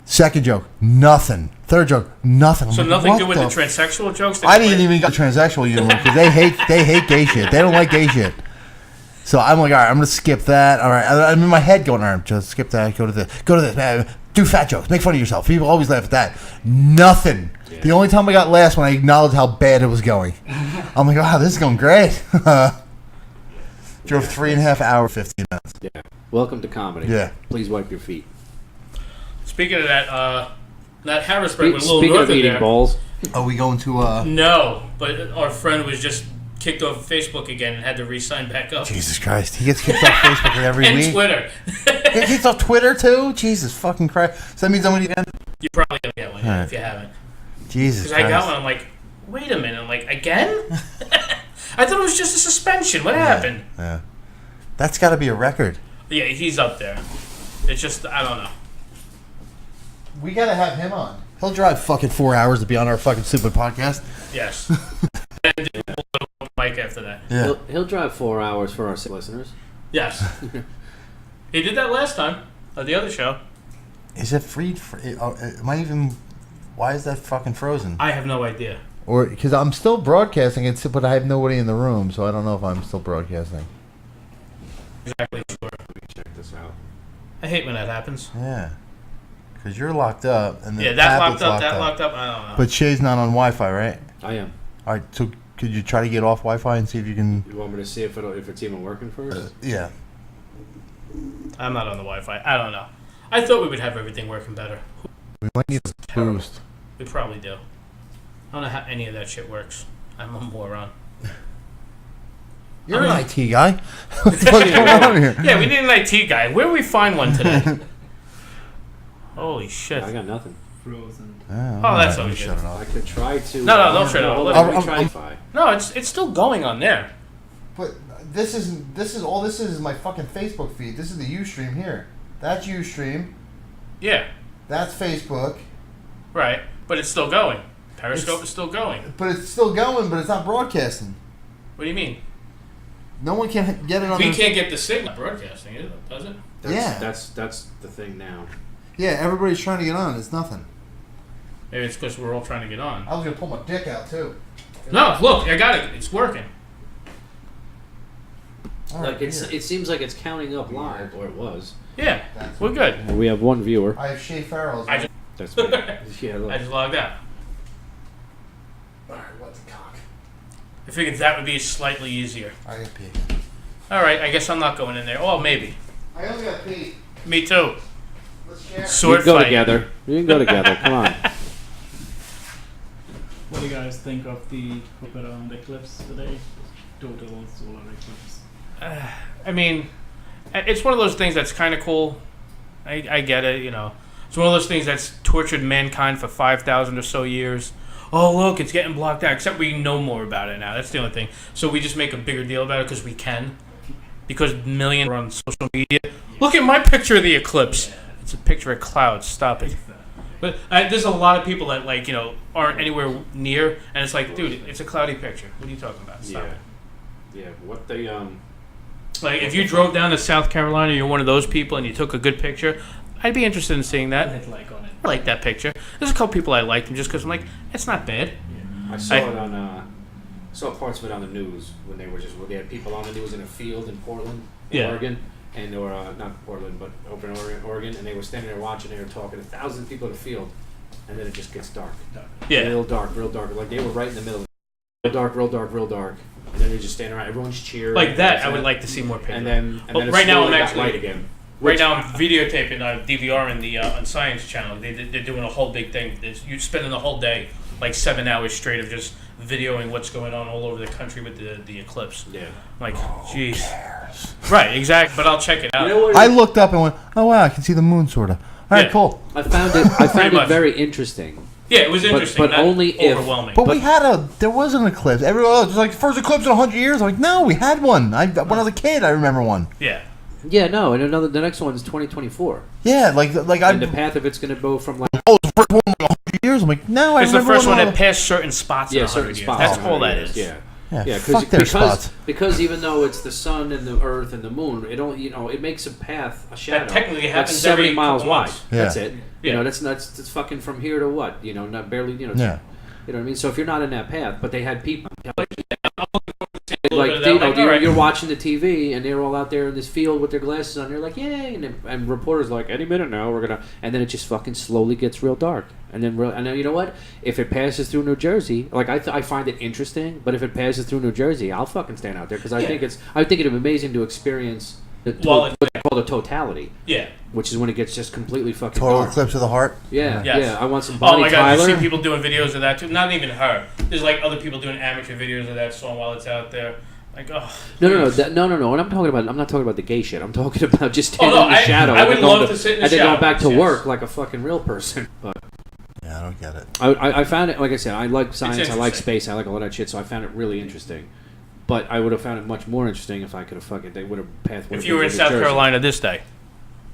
Second joke, nothing. Third joke, nothing. So like, nothing to do with the f-? transsexual jokes? I didn't even get transsexual humor because they hate gay shit. They don't like gay shit. So I'm like, all right, I'm gonna skip that. All right, I'm in my head going, all right, just skip that. Go to this. Man, do fat jokes. Make fun of yourself. People always laugh at that. Nothing. Yeah. The only time I got laughs when I acknowledged how bad it was going. I'm like, wow, this is going great. Drove 3.5 hours, 15 minutes. Yeah. Welcome to comedy. Yeah. Please wipe your feet. Speaking of that, that Harrisburg was a little Speaking north of eating there. balls. Are we going to... No, but our friend was just kicked off Facebook again and had to re-sign back up. Jesus Christ. He gets kicked off Facebook every and week. Twitter. He gets kicked off Twitter, too? Jesus fucking Christ. So that means I'm going to get... You're probably going to get one if you haven't. Jesus Because I got one, I'm like, wait a minute. I'm like, again? I thought it was just a suspension. What happened? Yeah. That's got to be a record. Yeah, he's up there. It's just, I don't know. We got to have him on. He'll drive fucking 4 hours to be on our fucking stupid podcast. Yes. And we'll Mike after that. Yeah. He'll drive 4 hours for our listeners. Yes. He did that last time on the other show. Is it free? Am I even... Why is that fucking frozen? I have no idea. Or because I'm still broadcasting it, but I have nobody in the room, so I don't know if I'm still broadcasting. Exactly sure. Let me check this out. I hate when that happens. Yeah. Because you're locked up, and the Yeah, that tablet's locked up. I don't know. But Shay's not on Wi-Fi, right? I am. All right. So could you try to get off Wi-Fi and see if you can? You want me to see if it's even working first? Yeah. I'm not on the Wi-Fi. I don't know. I thought we would have everything working better. We might need a boost. We probably do. I don't know how any of that shit works. I'm a moron. You're an IT guy. What the fuck's going on here? Yeah, we need an IT guy. Where do we find one today? Holy shit. I got nothing. Frozen. Oh, that's always shut good. it off. I could try to. No, don't shut it off. Let me I'm- try. No, it's still going on there. But this is all. This is my fucking Facebook feed. This is the UStream here. That's UStream. Yeah, That's Facebook. right. But it's still going. Periscope is still going. But it's still going, but it's not broadcasting. What do you mean? No one can get it on. We their- can't get the signal broadcasting, does it? That's the thing now. Yeah, everybody's trying to get on. It's nothing. Maybe it's because we're all trying to get on. I was gonna pull my dick out too. No, look, I got it. It's working. All Like right, it here. seems like it's counting up live, or it was. Yeah, That's we're good. We have one viewer. I have Shay Farrell's. I just, That's me. Yeah, look. I just logged out. All right, what the cock? I figured that would be slightly easier. I got pee. All right, I guess I'm not going in there. Oh, maybe. I only got pee. Me too. Let's share. You Sword can go fight. together. You can go together. Come on. What do you guys think of the around eclipse today? Total solar eclipse. I mean, it's one of those things that's kind of cool. I get it, you know. It's one of those things that's tortured mankind for 5,000 or so years. Oh, look, it's getting blocked out. Except we know more about it now. That's the only thing. So we just make a bigger deal about it because we can. Because millions are on social media. Look at my picture of the eclipse. It's a picture of clouds. Stop it. But there's a lot of people that like aren't anywhere near, and it's like, dude, it's a cloudy picture. What are you talking about? Stop it. Yeah. What they Like if you drove down to South Carolina, you're one of those people, and you took a good picture, I'd be interested in seeing that. Hit like on it. I like that picture. There's a couple people I liked them just because I'm like, it's not bad. I saw it on saw parts of it on the news when they had people on the news in a field in Portland, Oregon, and or not Portland but over in Oregon, and they were standing there watching. They were talking 1,000 people in the field, and then it just gets dark. Yeah, real dark. Like they were right in the middle. Real dark. And then they just stand around. Everyone's cheering. like that. I would like to see more pictures. And then well, it right now I'm slowly got actually light again. Right now, I'm videotaping DVRing the on Science Channel. They're doing a whole big thing. You're spending the whole day, like 7 hours straight, of just videoing what's going on all over the country with the eclipse. Yeah. Like, jeez. Right, exactly. But I'll check it out. You know what I looked up and went, oh wow, I can see the moon sort of. All right, cool. I found it much. very interesting. Yeah, it was interesting, but not only if- overwhelming. But we had there was an eclipse. Everyone was like, first eclipse in 100 years. I'm like, no, we had one. When I was a kid, I remember one. Yeah. Yeah, no, and the next one is 2024. Yeah, like And the path of it's going to go from like oh, it's the first one in 100 years. I'm like, no, I It's the remember first one all that passed certain spots in 100 certain years. spots. That's in all 100 that years, is. Yeah. Yeah, fuck their spots. Because even though it's the sun and the earth and the moon, it makes a path, a shadow. That technically like happens 70 every miles couple wide. months. Yeah. That's it. Yeah. That's fucking from here to what? Not barely. Yeah. You know what I mean? So if you're not in that path, but they had people. little bit of that, like, all right. You're watching the TV and they're all out there in this field with their glasses on. They're like, yay! And reporters are like, any minute now we're gonna. And then it just fucking slowly gets real dark. And then you know what? If it passes through New Jersey, like I find it interesting. But if it passes through New Jersey, I'll fucking stand out there because I think it'd be amazing to experience what they call the totality. Yeah. Which is when it gets just completely fucking Total dark. eclipse of the heart. Yeah, Yes. yeah. I want some Oh Bonnie my god, Tyler. you see people doing videos of that too. Not even her. There's like other people doing amateur videos of that song while it's out there. Like, oh. No. And I'm not talking about the gay shit. I'm talking about just standing in the shadow. I and would then going love to sit in the and then shadow. going back to Yes. work like a fucking real person. But Yeah, I don't get it. I found it, like I said, I like science, I like interesting. space, I like all that shit, so I found it really interesting. But I would have found it much more interesting if I could have fucking, they would have path. If you were in South Carolina this day.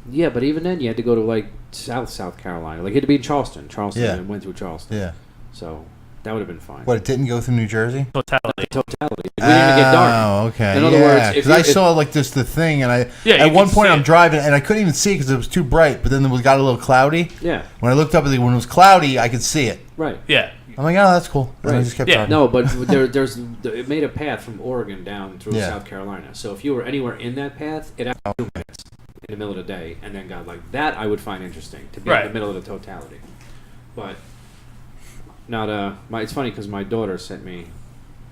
Yeah, but even then you had to go to like South Carolina. Like you had to be in Charleston. Yeah. And went through Charleston. Yeah. So that would have been fine. What, it didn't go through New Jersey? Totality. Totality. We didn't even get dark. Oh, okay. In other words, if because I you- saw like just the thing, and Yeah, you at one could point see I'm it. driving, and I couldn't even see it because it was too bright. But then it got a little cloudy. Yeah. When I looked up, when it was cloudy, I could see it. Right. Yeah. I'm like, oh, that's cool. And I Right. just kept Yeah. driving. No, but it made a path from Oregon down through Yeah. South Carolina. So if you were anywhere in that path, it had 2 minutes in the middle of the day, and then got like that. I would find interesting to be in Right. the middle of the totality. But not it's funny because my daughter sent me.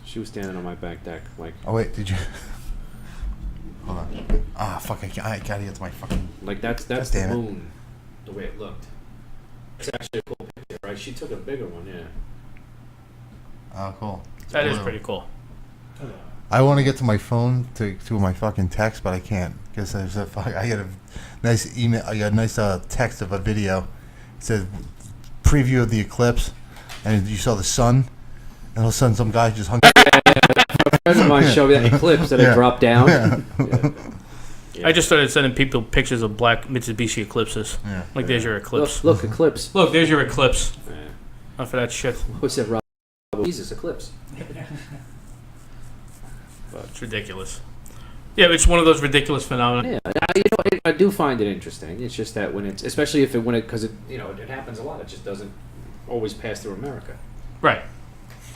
She was standing on my back deck, like Oh wait, did you? Hold on. Ah, fuck! I gotta get to my fucking. that's God the damn it. moon, the way it looked. It's actually a cool picture, right? She took a bigger one, yeah. Oh, cool. That is Blue. pretty cool. I want to get to my phone to my fucking text, but I can't because I get a nice email. I got a nice text of a video. It says preview of the eclipse, and you saw the sun, and all of a sudden some guy just hung. A friend of mine showed me that eclipse that Yeah. had dropped down. Yeah. Yeah. I just started sending people pictures of black Mitsubishi eclipses. Yeah. Like, there's your eclipse. Look, eclipse. Look, there's your eclipse. Yeah. Not for that shit. What's that, Rob? Jesus, eclipse. It's ridiculous. Yeah, it's one of those ridiculous phenomena. Yeah, I do find it interesting. It's just that when it's, especially if because it happens a lot. It just doesn't always pass through America. Right.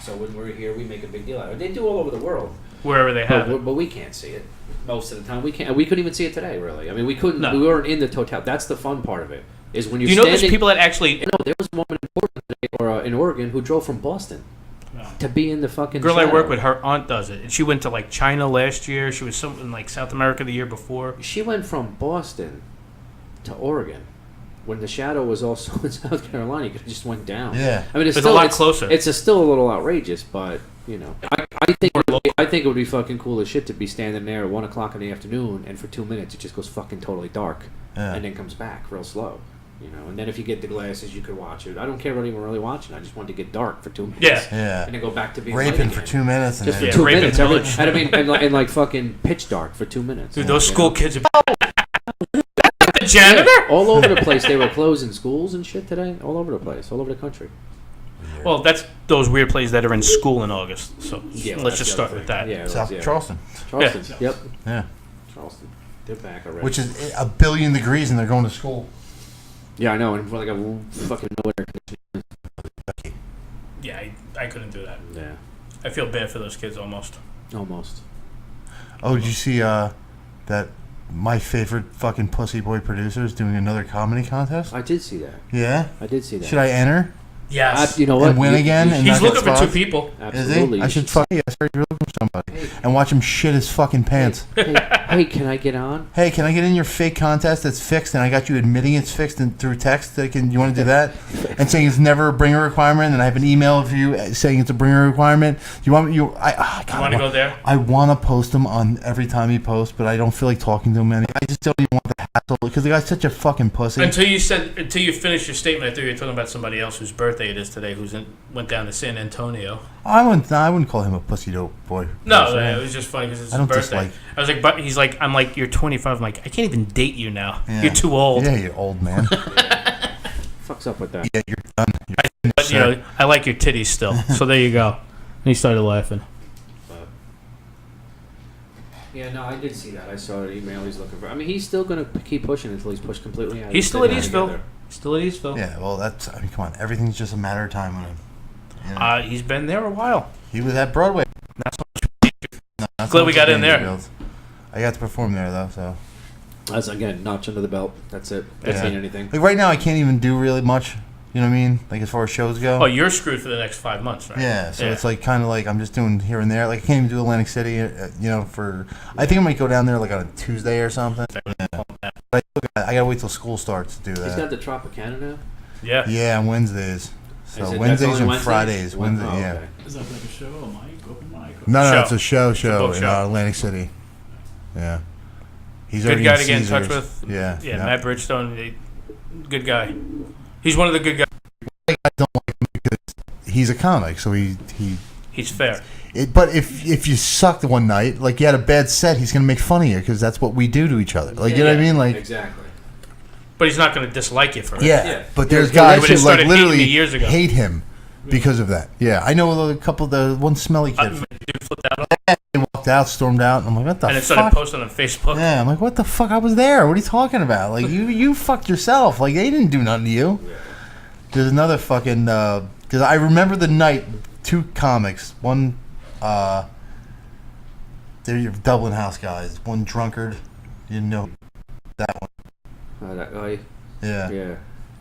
So when we're here, we make a big deal out of it. They do all over the world, Wherever they have it. but we can't see it most of the time. We can't. We couldn't even see it today. Really, I mean, we couldn't. No. We weren't in the total. That's the fun part of it. Is when you're You know, standing. there's people that actually. No, there was a woman in Portland today, or in Oregon who drove from Boston to be in the fucking. Girl I shadow. work with, her aunt does it. And she went to like China last year. She was in like South America the year before. She went from Boston to Oregon when the shadow was also in South Carolina. You could have just went down. Yeah. I mean, it's It's still a lot closer. It's still a little outrageous, but I think it would be fucking cool as shit to be standing there at 1 o'clock in the afternoon, and for 2 minutes it just goes fucking totally dark, Yeah. and then comes back real slow. And then if you get the glasses, you could watch it. I don't care about even really watching. I just want to get dark for 2 minutes. Yeah. Yeah. And then go back to being Raping light for again. 2 minutes and Just for then. Yeah, 2 raping minutes. village. And I mean, and like fucking pitch dark for 2 minutes. Dude, those you school know? kids are. janitor? Yeah, all over the place. They were closing schools and shit today. All over the place. All over the country. Well, that's those weird places that are in school in August. So Yeah, let's that's just the other start with thing. that. Yeah, it South was, yeah. Charleston, Charleston. Yeah. Yep. yeah, Charleston. They're back already. which is a billion degrees and they're going to school. Yeah, I know. And like a fucking no air conditioning. Yeah, I couldn't do that. Yeah. I feel bad for those kids almost. Almost. Oh, did you see that my favorite fucking pussy boy producer is doing another comedy contest? I did see that. Yeah? I did see that. Should I enter Yes. You know what? and win again? And He's not get looking for two spots? people. Is Absolutely. he? I should fuck. Yes, he's looking for somebody. And watch him shit his fucking pants. Hey, can I get on? Hey, can I get in your fake contest that's fixed and I got you admitting it's fixed and through text? You want to do that? And saying it's never a bringer requirement, and I have an email of you saying it's a bringer requirement. You want me? You Want to go there? I want to post him on every time he posts, but I don't feel like talking to him. I just don't even want the hassle because the guy's such a fucking pussy. Until you finished your statement, I thought you were talking about somebody else whose birthday it is today, went down to San Antonio. I wouldn't call him a pussy dope boy. No, person. it was just funny because it's I his don't birthday. dislike- I was like, but he's like, I'm like, you're 25. I'm like, I can't even date you now. Yeah. You're too old. Yeah, you old man. Fucks up with that. Yeah, you're done. But you know, I like your titties still. So there you go. And he started laughing. Yeah, no, I did see that. I saw an email he's looking for. I mean, he's still going to keep pushing until he's pushed completely out. He's still at Eastville. Yeah, well, I mean, come on. Everything's just a matter of time with him. You know? He's been there a while. He was at Broadway. Not Glad we much got of in a there. field. I got to perform there, though, so. That's, again, notch under the belt. That's it. Doesn't mean anything. Like, right now, I can't even do really much. You know what I mean? Like, as far as shows go. Oh, you're screwed for the next 5 months, right? Yeah, so it's like kind of like I'm just doing here and there. Like, I can't even do Atlantic City, you know, I think I might go down there, like, on a Tuesday or something. Yeah. But I got to wait till school starts to do that. He's got the Tropicana now? Yeah. Yeah, on Wednesdays. So Is it- Wednesdays that's only and Wednesdays? Fridays. Wednesday, Oh, yeah. okay. Is that like a show or mic? Open mic? No, Show. it's a show book in show. Atlantic City. Yeah. He's Good already guy in to get in touch Caesars. with. Yeah. Yeah, Matt Bridgestone, good guy. He's one of the good guys. I don't like him because he's a comic, so He's fair. But if you sucked one night, like you had a bad set, he's gonna make fun of you because that's what we do to each other. Like, you know what I mean? Like, Exactly. But he's not going to dislike you for it. yeah. But there's He guys would've who like started hating literally me years ago. hate him because of that. Yeah, I know a couple. The one smelly kid. Dude flipped that off They walked out, stormed out, and I'm like, what the and then started fuck? posting on Facebook. Yeah, I'm like, what the fuck? I was there. What are you talking about? Like, you fucked yourself. Like, they didn't do nothing to you. There's another fucking because I remember the night. Two comics. One, they're your Dublin House guys. One drunkard. You know that one. That guy. Yeah. Yeah.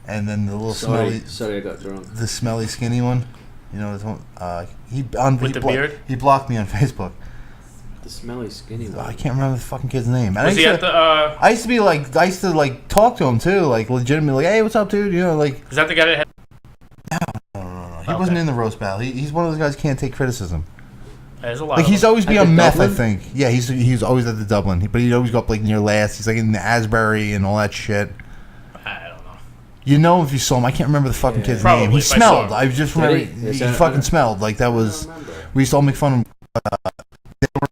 And then the little Sorry, I got drunk. the smelly skinny one. You know this one. He With the beard? He blocked me on Facebook. The smelly, skinny one. I can't remember the fucking kid's name. Was he at the? I used to like talk to him too, like legitimately, like, hey, what's up, dude? You know, like. Is that the guy that had? No. He wasn't in the roast battle. He's one of those guys who can't take criticism. There's a lot. Like, of he's them. always be At on the meth, I Dublin? think. Yeah, he's always at the Dublin, but he'd always go up like near last. He's like in the Asbury and all that shit. I don't know. You know, if you saw him, I can't remember the fucking kid's Probably, name. He if I saw smelled. him. I just Did remember he? he Is that- fucking smelled. Like, that was. remember. We used to all make fun of him. They were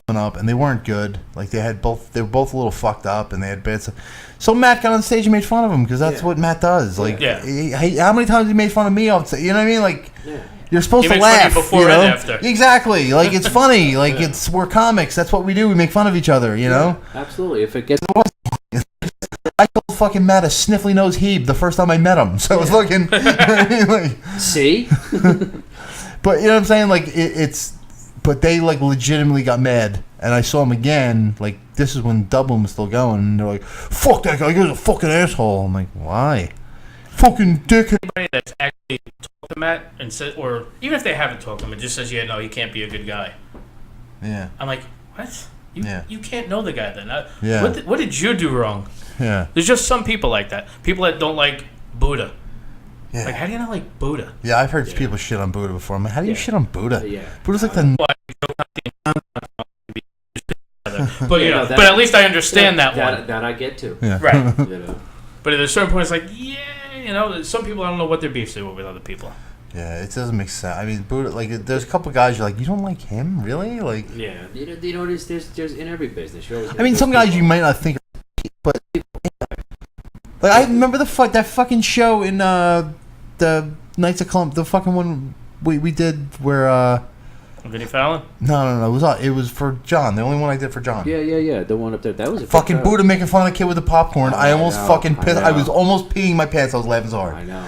both up, and they weren't good. Like, they were both a little fucked up, and they had bad stuff. So Matt got on stage and made fun of him because that's what Matt does. Like, Yeah. how many times he made fun of me? You know what I mean? Like. Yeah. You're supposed He to makes fun of you laugh before you know? and after. Exactly. Like, it's funny. Like, we're comics. That's what we do. We make fun of each other. You know. Absolutely. If it gets I told fucking Matt a sniffly nose Hebe the first time I met him. So it was fucking. Like, see, but you know what I'm saying? Like, but they like legitimately got mad, and I saw him again. Like, this is when Dublin was still going, and they're like, "Fuck that guy. He's a fucking asshole." I'm like, why? Fucking dickhead. Anybody that's actually talked to Matt and said, or even if they haven't talked to him, it just says, yeah, no, he can't be a good guy. Yeah. I'm like, what? Yeah. You can't know the guy then. Yeah. What did you do wrong? Yeah. There's just some people like that. People that don't like Buddha. Yeah. Like, how do you not like Buddha? Yeah, I've heard people shit on Buddha before. I'm like, how do you shit on Buddha? yeah. Buddha's like the. But you know, that- but at least I understand that one. That I get to. Yeah. Right. You know. But at a certain point, it's like, yeah, you know, some people, I don't know what their beefs are with other people. Yeah, it doesn't make sense. I mean, Buddha, like, there's a couple guys you're like, you don't like him, really? Like, Yeah. You know, there's in every business. You always I mean, some guys you might not think, but Like I remember that fucking show in the Knights of Columbus, the fucking one we did where. Vinny Fallon? No. It was for John. The only one I did for John. Yeah. The one up there. That was a fucking Buddha making fun of the kid with the popcorn. I almost fucking pissed. I was almost peeing my pants. I was laughing so hard. I know.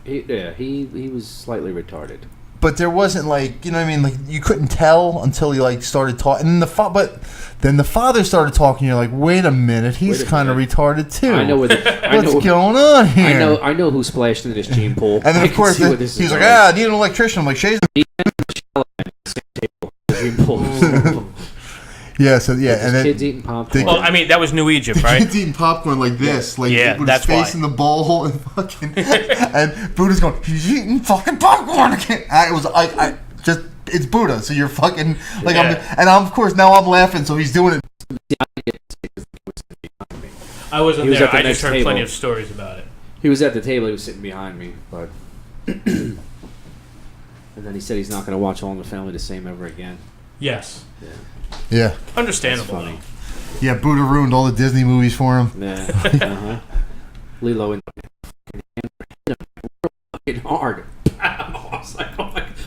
He was slightly retarded. But there wasn't like, you know what I mean? Like you couldn't tell until he like started talking. And then the father started talking. You're like, wait a minute, he's kind of retarded too. I know what's going on here. I know who splashed into this gene pool. And then of course he's like, I need an electrician. I'm like, Shay's. Yeah, so and then kids eating popcorn. Well, I mean, that was New Egypt, right? Kids eating popcorn like this, like with that's his face in the bowl and fucking, and Buddha's going, he's eating fucking popcorn again. I just it's Buddha, so you're fucking like of course now I'm laughing, so he's doing it. I wasn't there. I just heard plenty of stories about it. He was at the table. He was sitting behind me, but and then he said he's not going to watch All in the Family the same ever again. Yes. Yeah. Understandable. Funny. Yeah, Buddha ruined all the Disney movies for him. Yeah. Lilo and fucking hard. I was like,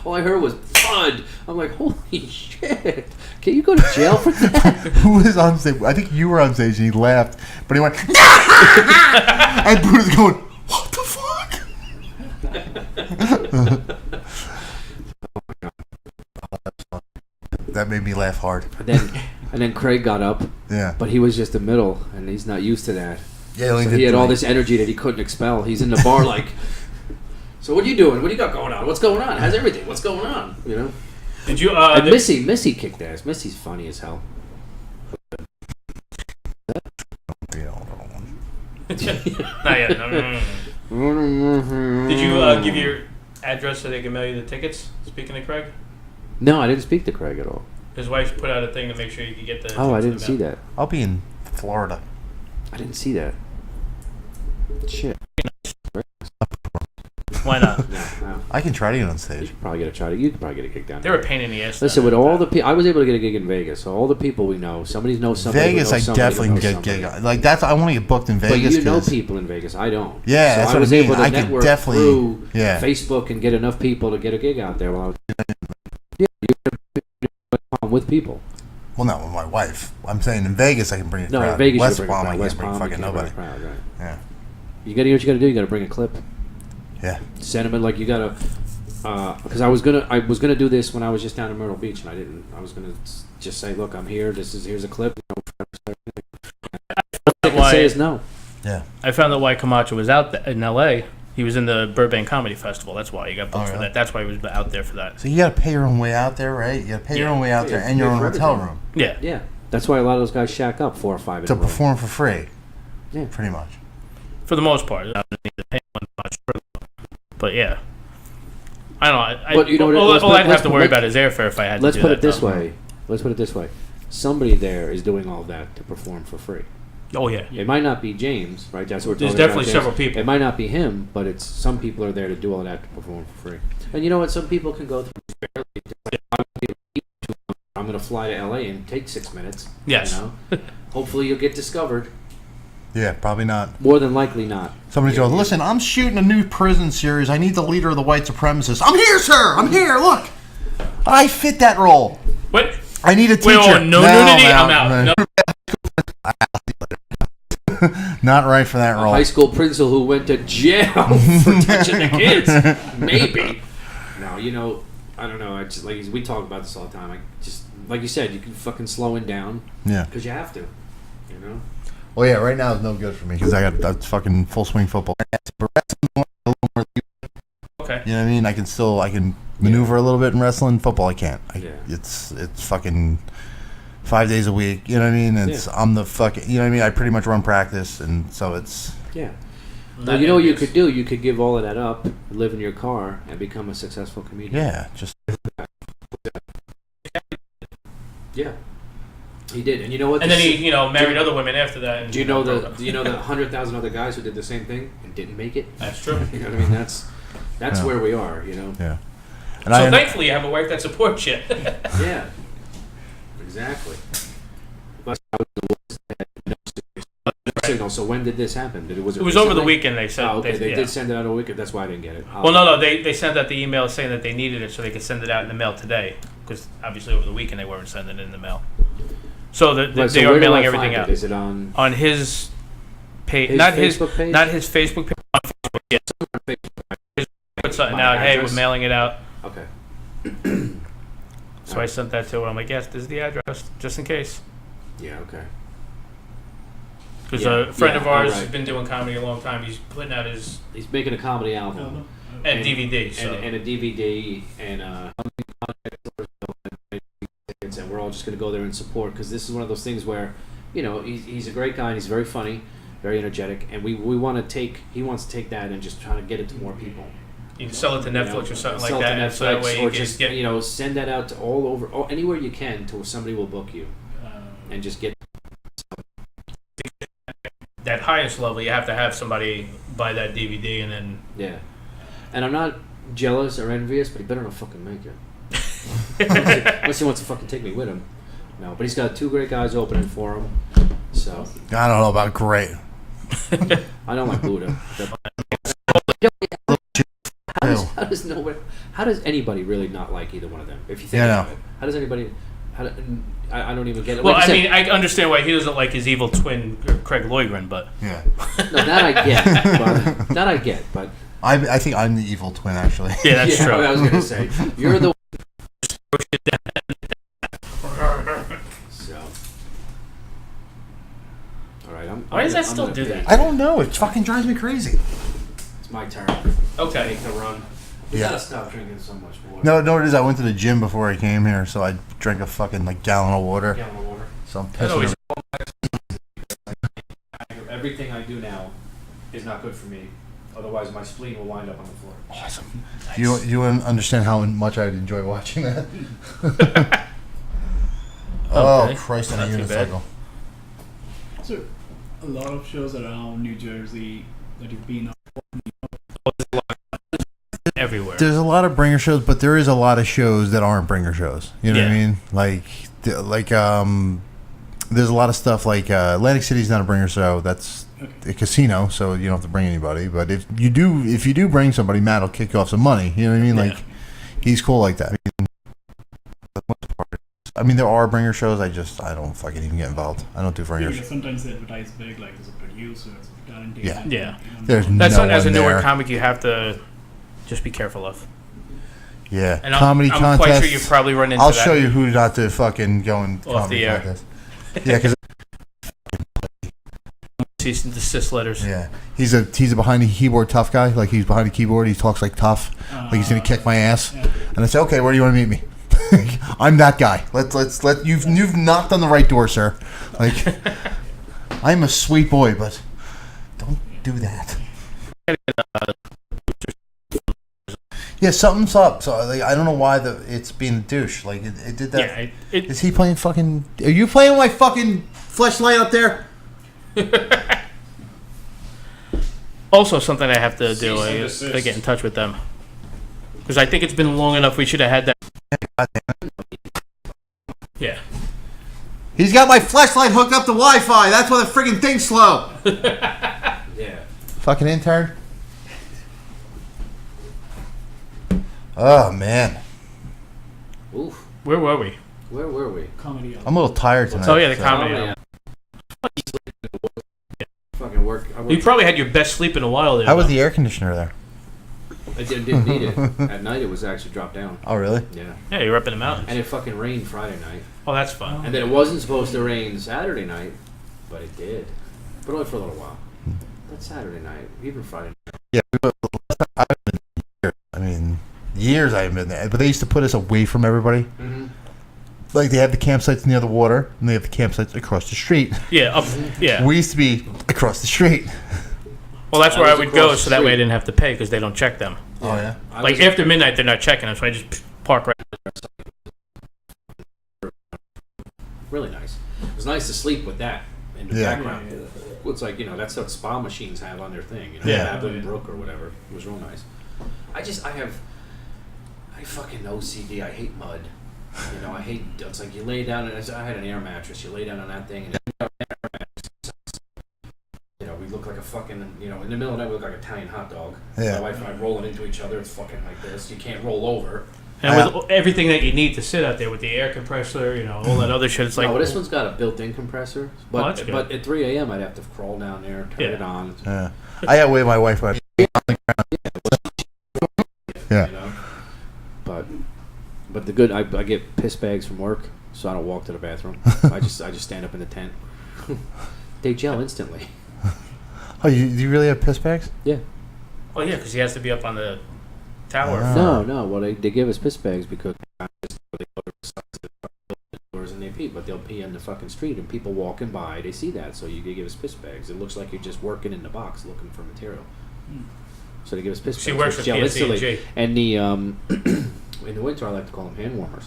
all I heard was thud. I'm like, holy shit! Can you go to jail for that? Who was on stage? I think you were on stage and he laughed, but he went, and Buddha's going, what the fuck? That made me laugh hard. And then Craig got up. Yeah. But he was just the middle, and he's not used to that. Yeah, so he had all this energy that he couldn't expel. He's in the bar like, so what are you doing? What do you got going on? What's going on? How's everything? What's going on? You know? Did you? And Missy kicked ass. Missy's funny as hell. Not yet. No. Did you give your address so they can mail you the tickets? Speaking of Craig. No, I didn't speak to Craig at all. His wife put out a thing to make sure you could get the. Oh, I didn't see that. I'll be in Florida. I didn't see that. Shit. Why not? No. I can try to get on You stage. could probably get a try. You could probably get a gig down there. They're a pain in the ass. Listen, with all the people, I was able to get a gig in Vegas. So all the people we know, somebody knows somebody. Vegas, who knows I somebody definitely who can knows get somebody. gig. Like that's, I want to get booked in Vegas. But you know people in Vegas. I don't. Yeah, so that's I what was I mean. able to I could network definitely through Facebook and get enough people to get a gig out there. While I was, you can with people. Well, not with my wife. I'm saying in Vegas, I can bring a No, crowd. in Vegas West you bring Palm, a I crowd. can't West bring Palm, fucking you can't bring nobody. a crowd, right? Yeah. You got to do what you got to do. You got to bring a clip. Yeah. Send them in like you got to. Because I was gonna do this when I was just down in Myrtle Beach, and I didn't. I was gonna just say, look, I'm here. Here's a clip. All I can say is no. Yeah. I found out why Camacho was out in L.A. He was in the Burbank Comedy Festival. That's why he got booked for that. That's why he was out there for that. So you got to pay your own way out there, right? You got to pay your own way out there and your own hotel room. Yeah. Yeah. That's why a lot of those guys shack up 4 or 5 in To a row. perform for free. Yeah. Pretty much. For the most part. I don't need to pay much for it. But yeah. I don't know. But you know what, all I'd have to worry about is airfare if I had to Let's do put that. it this way. Let's put it this way. Somebody there is doing all that to perform for free. Oh, yeah. It might not be James, right? That's what we're There's talking definitely about, several James. people. It might not be him, but it's some people are there to do all that to perform for free. And you know what? Some people can go through fairly. I'm going to fly to LA and take 6 minutes. Yes. You know? Hopefully you'll get discovered. Yeah, probably not. More than likely not. Somebody goes, listen, I'm shooting a new prison series. I need the leader of the white supremacists. I'm here, sir. I'm here. Look. I fit that role. What? I need a teacher. Wait, no nudity? I'm out. No. Not right for that A role. high school principal who went to jail for touching the kids. Maybe. No, you know, I don't know. I just like we talk about this all the time. I just like you said, you can fucking slow it down. Yeah. Because you have to. You know. Well, yeah. Right now is no good for me because I got that's fucking full swing football. Okay. You know what I mean? I can maneuver a little bit in wrestling. Football, I can't. Yeah. It's fucking 5 days a week. You know what I mean? I'm the fucking. You know what I mean? I pretty much run practice, and so it's. Yeah. Well, you know what you could do? You could give all of that up, live in your car, and become a successful comedian. Yeah, just. Yeah. He did, and you know what? And then he, married other women after that. And, Do you know the 100,000 other guys who did the same thing and didn't make it? That's true. You know what I mean? That's where we are. You know. Yeah. And so thankfully, you have a wife that supports you. Yeah. Exactly. But signal. So when did this happen? It was over the weekend. They said. Oh, okay. They did send it out over the weekend. That's why I didn't get it. Well, no. They sent out the email saying that they needed it so they could send it out in the mail today. Because obviously over the weekend they weren't sending it in the mail. So they are mailing everything out. Is it on his page? His Not Facebook page? Not his Facebook page. On Facebook. Yes. Put something out. Hey, we're mailing it out. Okay. So I sent that to him. I'm like, yes, this is the address, just in case. Yeah. Okay. Because a friend of ours has been doing comedy a long time. He's putting out He's making a comedy album and DVD, and a DVD and and we're all just going to go there and support because this is one of those things where, he's a great guy and he's very funny, very energetic, and we want to take he wants to take that and just try to get it to more people. You can sell it to Netflix or something like sell that. It to Netflix, so that way you or can just send that out to all over, anywhere you can, to where somebody will book you, and just get that highest level. You have to have somebody buy that DVD and then And I'm not jealous or envious, but he better not fucking make it. Unless he wants to fucking take me with him. No, but he's got 2 great guys opening for him. So I don't know about great. I don't like Buddha. How does anybody really not like either one of them? If you think about it, how does anybody? I don't even get it. Well, like I understand why he doesn't like his evil twin, Craig Loigren, but no, that I get. But I think I'm the evil twin, actually. Yeah, that's true. I was gonna say you're the. So, all right. Why does that still do that? I don't know. It fucking drives me crazy. It's my turn. Okay. Make the run. You gotta stop drinking so much water. No, it is. I went to the gym before I came here, so I drank a fucking gallon of water. So I'm pissing. Everything I do now is not good for me. Otherwise, my spleen will wind up on the floor. Awesome. Nice. You understand how much I'd enjoy watching that? Oh, Christ, on a unicycle. So, a lot of shows around New Jersey that you've been on. Everywhere. There's a lot of bringer shows, but there is a lot of shows that aren't bringer shows. You know what I mean? There's a lot of stuff like Atlantic City's not a bringer show. That's a casino, so you don't have to bring anybody. But if you do bring somebody, Matt will kick you off some money. You know what I mean? Like he's cool like that. I mean, there are bringer shows. I don't fucking even get involved. I don't do bringer shows. Sometimes they advertise big, like there's a producer, there's a talent agent. Yeah. There's that's no something as a newer there. comic you have to just be careful of. Yeah, and comedy I'm contest. quite sure you've probably run into I'll that. show you who not to fucking go and off comedy the air. contest. Yeah, because cease and desist letters. Yeah, he's a behind the keyboard tough guy. Like he's behind the keyboard. He talks like tough. Like he's gonna kick my ass. Yeah. And I say, okay, where do you want to meet me? I'm that guy. Let you've knocked on the right door, sir. Like I'm a sweet boy, but don't do that. Yeah, something's up. So like, I don't know why it's being a douche. Like it did that. Yeah, is he playing fucking? Are you playing my fucking fleshlight up there? Also, something I have to do is to get in touch with them because I think it's been long enough. We should have had that. Yeah. He's got my fleshlight hooked up to Wi-Fi. That's why the friggin' thing's slow. Yeah. Fucking intern. Oh man. Oof. Where were we? Where were we? Comedy. I'm a little tired tonight. Oh yeah, the comedy. Yeah. Fucking work. You probably had your best sleep in a while there. How was the air conditioner there? I didn't need it. At night it was actually dropped down. Oh really? Yeah. Yeah, you were up in the mountains. And it fucking rained Friday night. Oh, that's fun. And then it wasn't supposed to rain Saturday night, but it did. But only for a little while. But Saturday night, even Friday night. Yeah. I mean, years I haven't been there. But they used to put us away from everybody. Mm-hmm. Like they have the campsites near the water, and they have the campsites across the street. Yeah, up. Yeah. We used to be across the street. Well, that's where I would go, across the so that way I street. didn't have to pay because they don't check them. Oh yeah. Like after midnight, they're not checking them, so I just park right. Really nice. It was nice to sleep with that in the Yeah. background. It's like, that's what spa machines have on their thing. Yeah. Babbling Brook or whatever. It was real nice. I fucking OCD. I hate mud. I hate. It's like you lay down and I had an air mattress. You lay down on that thing and fucking, in the middle of the night we look like Italian hot dog. Yeah. My wife and I rolling into each other. It's fucking like this. You can't roll over. And with everything that you need to sit out there with the air compressor, all that other shit, it's like. No, this one's got a built-in compressor. But that's good. but at 3 a.m. I'd have to crawl down there, turn it on. I outweigh my wife by yeah. But the good, I get piss bags from work, so I don't walk to the bathroom. I just stand up in the tent. They gel instantly. Oh, you really have piss bags? Yeah. Oh yeah, because he has to be up on the tower. No. Well, they give us piss bags because they go to the doors and they pee, but they'll pee on the fucking street, and people walking by, they see that, so they give us piss bags. It looks like you're just working in the box looking for material. So they give us piss bags. She works for PSC&G. And the in the winter, I like to call them hand warmers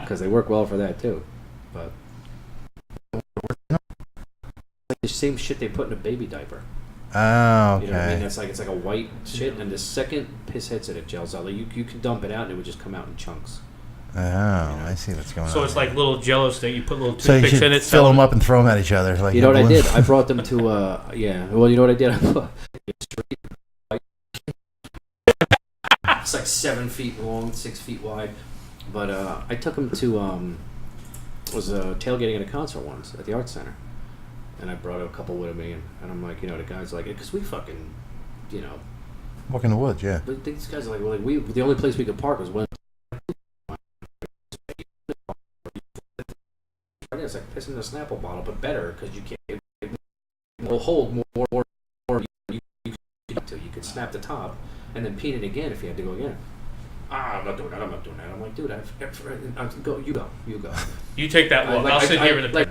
because they work well for that too. But like the same shit they put in a baby diaper. Oh, okay. You know what I mean? It's like a white shit, and the second piss hits it gels out. Like you can dump it out, and it would just come out in chunks. Oh, I see what's going on. So it's like little Jello stick. You put little so you toothpicks should in it. fill them up and throw them at each other. Like you know what I did? I brought them to Well, you know what I did? I put it's like 7 feet long, 6 feet wide. But I took them to was tailgating at a concert once at the Arts Center, and I brought a couple with me, and I'm like, the guys like, because we fucking, walk in the woods, yeah. But these guys are like, the only place we could park was when. It's like pissing in a Snapple bottle, but better because you can't. Will hold more. You could snap the top and then pee it again if you had to go again. I'm not doing that. I'm like, dude, go. You go. You take that walk. I'll sit here in the.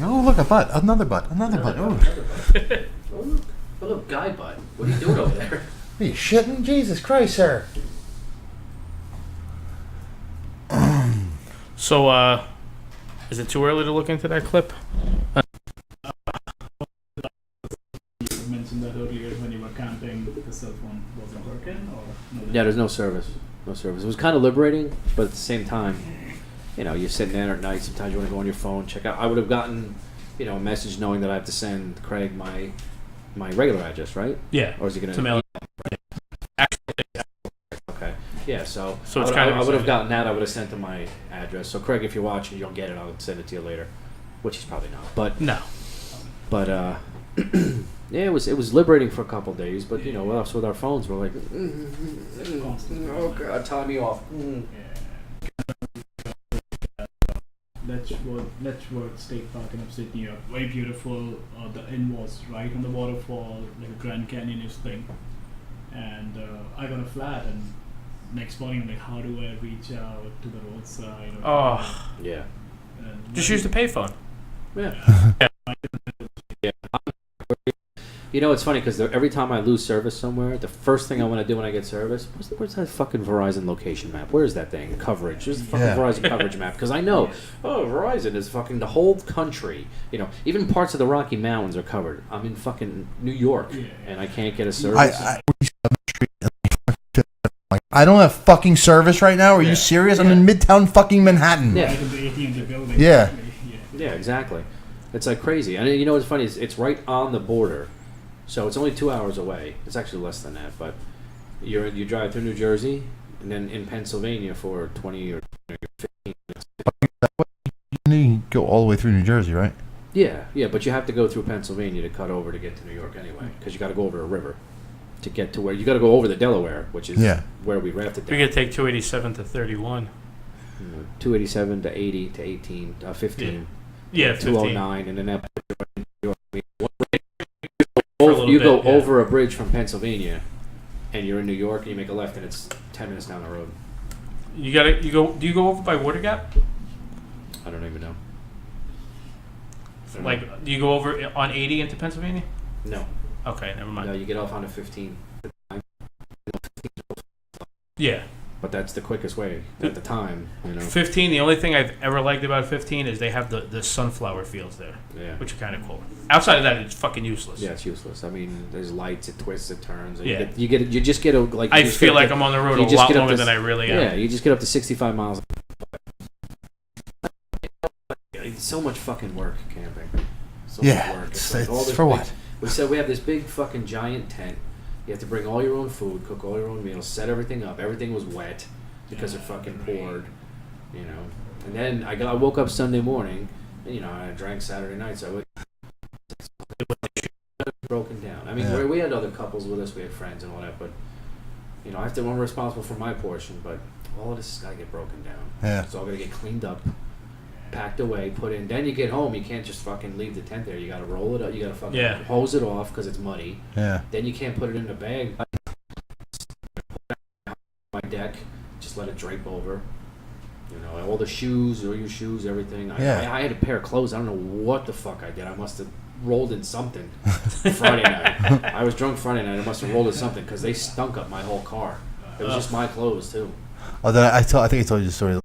Oh, look, a butt. Another butt. Oh, look, guy butt. What are you doing over there? Are you shitting? Jesus Christ, sir. So, is it too early to look into that clip? You mentioned that earlier when you were camping, the cell phone wasn't working, or no? Yeah, there's no service. It was kind of liberating, but at the same time, you're sitting there at night. Sometimes you want to go on your phone, check out. I would have gotten, a message knowing that I have to send Craig my regular address, right? Yeah. Or is he going to mail? Okay. Yeah. So it's I would have gotten that. I would have sent him my address. So Craig, if you're watching, you'll get it. I'll send it to you later, which he's probably not. But no. But yeah, it was liberating for a couple of days. But us with our phones, we're like, oh god, tie me off. Letchworth State Park in upstate New York. Very beautiful. The inn was right on the waterfall, like a Grand Canyon-ish thing. And I got a flat, and next morning I'm like, how do I reach out to the roadside? Yeah. Just use the payphone. Yeah. Yeah. It's funny because every time I lose service somewhere, the first thing I want to do when I get service, where's that fucking Verizon location map? Where's that thing? Coverage. Where's the fucking Verizon coverage map? Because I know, Verizon is fucking the whole country. Even parts of the Rocky Mountains are covered. I'm in fucking New York, and I can't get a service. I don't have fucking service right now. Are you serious? I'm in Midtown fucking Manhattan. Right in the AT&T building. Yeah. Yeah, exactly. It's like crazy. And what's funny is it's right on the border. So it's only 2 hours away. It's actually less than that, but you drive through New Jersey and then in Pennsylvania for 20 or 15 minutes. You go all the way through New Jersey, right? Yeah, but you have to go through Pennsylvania to cut over to get to New York anyway, because you got to go over a river to get to where you got to go over the Delaware, which is where we rafted down. We got to take 287 to 31. 287 to 80 to 18, 15. Yeah, 209, and then that. You go over a bridge from Pennsylvania, and you're in New York, and you make a left, and it's 10 minutes down the road. Do you go over by Water Gap? I don't even know. Like, do you go over on 80 into Pennsylvania? No. Okay, never mind. No, you get off on a 15. Yeah. But that's the quickest way at the time, 15, the only thing I've ever liked about 15 is they have the sunflower fields there, which are kind of cool. Outside of that, it's fucking useless. Yeah, it's useless. I mean, there's lights, it twists, it turns. Yeah. You just get a like. I feel like I'm on the road a lot longer than I really am. Yeah, you just get up to 65 miles. so much fucking work camping. So Yeah, much work. it's like all this for big, what? We said we have this big fucking giant tent. You have to bring all your own food, cook all your own meals, set everything up. Everything was wet because it fucking poured, you know. And then I woke up Sunday morning, and, you know, I drank Saturday night, so it broken down. I mean, we had other couples with us, we had friends and all that, but, you know, I'm responsible for my portion, but all of this has got to get broken down. Yeah. It's all going to get cleaned up, packed away, put in. Then you get home, you can't just fucking leave the tent there. You got to roll it up. You got to fucking hose it off because it's muddy. Yeah. Then you can't put it in a bag. My deck, just let it drape over. You know, all the shoes, all your shoes, everything. I had a pair of clothes. I don't know what the fuck I did. I must have rolled in something Friday night. I was drunk Friday night. I must have rolled in something because they stunk up my whole car. It was just my clothes too. Oh, then I think I told you the story.